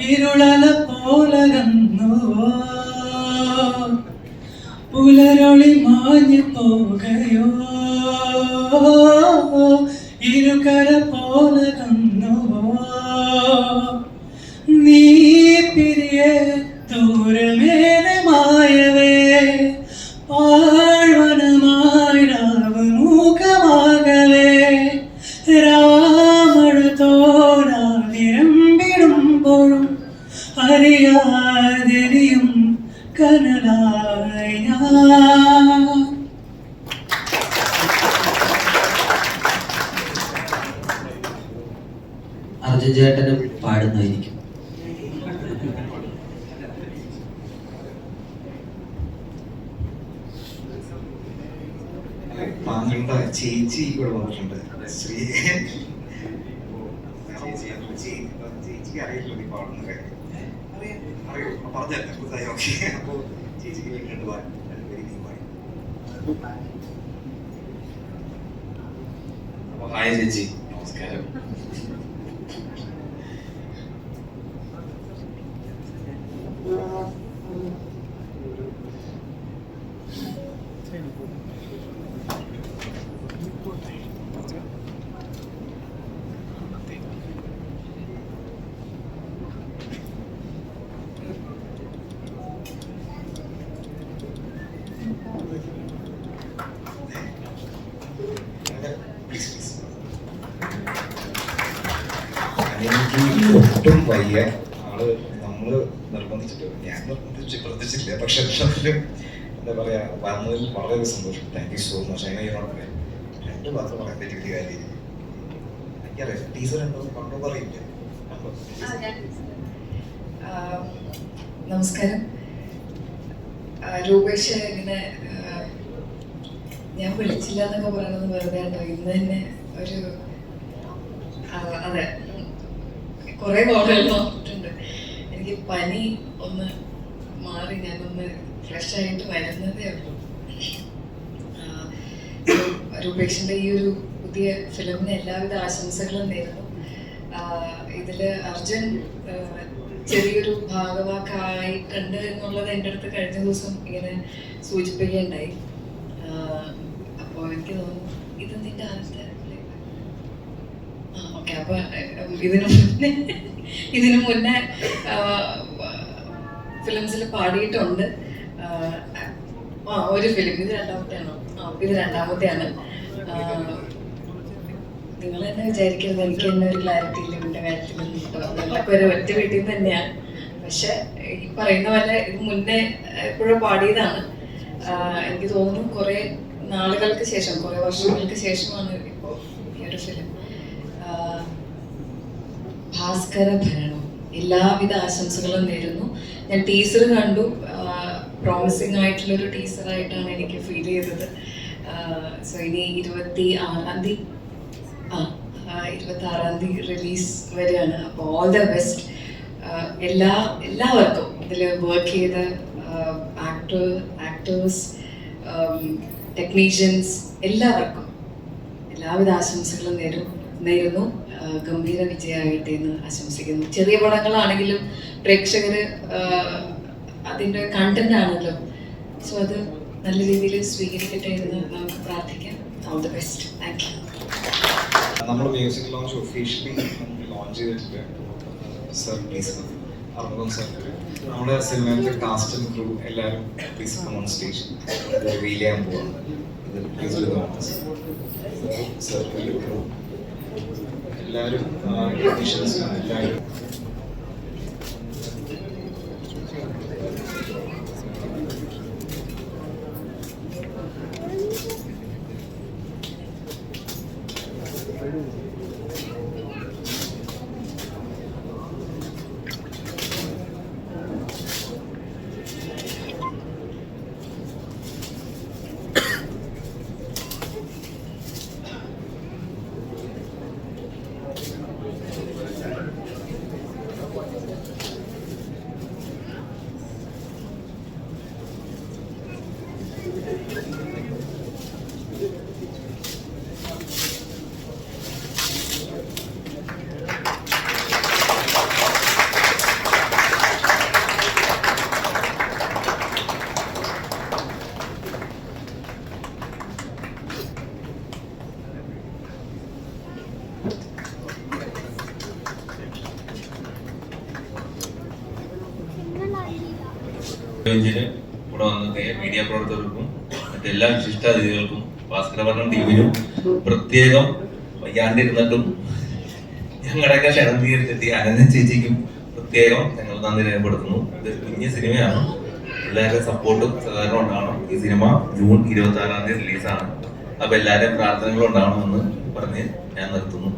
ഇരുളല പോലകന്നുവോ പുലരൊളി മാഞ്ഞു പോകയോ ഇരുകര പോലകന്നുവോ നീ പിരിയെ ദൂരമേറെ മായവേ പാഴ്വനമായി മൂകമാകവേ രാമഴ തോരാതിരമ്പിടുമ്പോഴും അറിയാതെരിയും കനലായ അർജുൻ ചേട്ടനും പാടുന്നതായിരിക്കും. താങ്കളുടെ ചേച്ചി ഇവിടെ വന്നിട്ടുണ്ട്, ശ്രീ ചേച്ചിക്ക് അറിയില്ല നീ പാടുന്ന കാര്യം. അറിയോ? പറഞ്ഞല്ലേ പുതുതായി. ഓക്കെ, അപ്പോ ചേച്ചിക്ക് വേണ്ടിയിട്ട് ഹായ് ചേച്ചി, നമസ്കാരം. എനിക്ക് ഒട്ടും വയ്യ. നമ്മള് നിർബന്ധിച്ചിട്ട്, ഞാൻ നിർബന്ധിച്ചില്ല, പക്ഷെ എന്താ പറയാ വന്നതിൽ വളരെ സന്തോഷം. Thank you so much. അതിനെ രണ്ട് മാത്രം പറയാൻ പറ്റിയ വലിയ കാര്യം. എനിക്കറിയാം ടീച്ചർ ഉണ്ടോ കണ്ടോ പറയില്ല. നമസ്കാരം. രൂപേഷ് ഇങ്ങനെ ഞാൻ വിളിച്ചില്ല എന്നൊക്കെ പറയണത് വെറുതെ കേട്ടോ. ഇന്ന് തന്നെ ഒരു അതെ കുറെ കോളുകൾ നോക്കിയിട്ടുണ്ട്. എനിക്ക് പനി ഒന്ന് മാറി ഞാനൊന്ന് ഫ്രഷ് ആയിട്ട് വരുന്നതേ ഉള്ളൂ. രൂപേഷിന്റെ ഈ ഒരു പുതിയ ഫിലിമിന് എല്ലാവിധ ആശംസകളും നേരുന്നു. ഇതില് അർജുൻ ചെറിയൊരു ഭാഗവാക്കായിട്ടുണ്ട് എന്നുള്ളത് എൻ്റെ അടുത്ത് കഴിഞ്ഞ ദിവസം ഇങ്ങനെ സൂചിപ്പിക്കുകയുണ്ടായി. അപ്പോൾ എനിക്ക് തോന്നുന്നു ഇത് നിന്റെ ആദ്യത്തെ ഓക്കെ. അപ്പൊ ഇതിനു മുന്നേ ഫിലിംസിൽ പാടിയിട്ടുണ്ട്. ഒരു ഫിലിം. ഇത് രണ്ടാമത്തെയാണോ? ഇത് രണ്ടാമത്തെയാണ്. നിങ്ങൾ തന്നെ വിചാരിക്കരുത് എനിക്ക് തന്നെ ഒരു ക്ലാരിറ്റി ഇല്ല ഇതിന്റെ കാര്യത്തിലൊന്നും കേട്ടോ. നമ്മളൊക്കെ ഒരു ഒറ്റ വീട്ടിൽ നിന്ന് തന്നെയാണ്. പക്ഷെ ഈ പറയുന്ന പോലെ ഇത് മുന്നേ എപ്പോഴും പാടിയതാണ്. എനിക്ക് തോന്നുന്നു കുറെ നാളുകൾക്ക് ശേഷം, കുറെ വർഷങ്ങൾക്ക് ശേഷമാണ് ഇപ്പോൾ ഈ ഒരു ഫിലിം. ഭാസ്കര ഭരണം. എല്ലാവിധ ആശംസകളും നേരുന്നു. ഞാൻ ടീസർ കണ്ടു. പ്രോമിസിംഗ് ആയിട്ടുള്ളൊരു ടീസറായിട്ടാണ് എനിക്ക് ഫീൽ ചെയ്തത്. സോ ഇനി 26-ാം തീയതി റിലീസ് വരികയാണ്. അപ്പോൾ ഓൾ ദ ബെസ്റ്റ് എല്ലാവർക്കും ഇതിൽ വർക്ക് ചെയ്ത ആക്ടേഴ്സ്, ടെക്നീഷ്യൻസ് എല്ലാവർക്കും എല്ലാവിധ ആശംസകളും നേരുന്നു. ഗംഭീര വിജയമായിട്ട് എന്ന് ആശംസിക്കുന്നു. ചെറിയ പടങ്ങളാണെങ്കിലും പ്രേക്ഷകര് അതിൻ്റെ കണ്ടന്റ് ആണല്ലോ. സോ അത് നല്ല രീതിയിൽ സ്വീകരിക്കട്ടെ എന്ന് നമുക്ക് പ്രാർത്ഥിക്കാം. All the best. Thank you. നമ്മൾ മ്യൂസിക് ലോഞ്ച് ഒഫീഷ്യലി ലോഞ്ച് ചെയ്തിട്ടുണ്ട്. സർപ്രൈസ് അർമ്മം സർ, നമ്മുടെ സിനിമയിലെ കാസ്റ്റ് ആൻഡ് ക്രൂ എല്ലാവരും please come on stage. Reveal ചെയ്യാൻ പോവാണ്. ഇത് പ്ലീസ് സർ എല്ലാവരും ടെക്നീഷ്യൻസും എല്ലാവരും ഇവിടെ വന്ന മീഡിയ പ്രവർത്തകർക്കും മറ്റെല്ലാ വിശിഷ്ടാതിഥികൾക്കും ഭാസ്കരവർണ്ണം ടീമിനും പ്രത്യേകം വയ്യാണ്ടിരുന്നിട്ടും ഞങ്ങളുടെയൊക്കെ ക്ഷണം സ്വീകരിച്ചെത്തിയ അനന്യ ചേച്ചിക്കും പ്രത്യേകം ഞങ്ങൾ നന്ദി രേഖപ്പെടുത്തുന്നു. ഇതൊരു കുഞ്ഞു സിനിമയാണ്. എല്ലാവരുടെ സപ്പോർട്ടും സഹകരണം ഉണ്ടാവണം. ഈ സിനിമ ജൂൺ 26-ാം തീയതി റിലീസാണ്. അപ്പൊ എല്ലാവരുടെയും പ്രാർത്ഥനകളും ഉണ്ടാവണമെന്ന് പറഞ്ഞ് ഞാൻ നിർത്തുന്നു.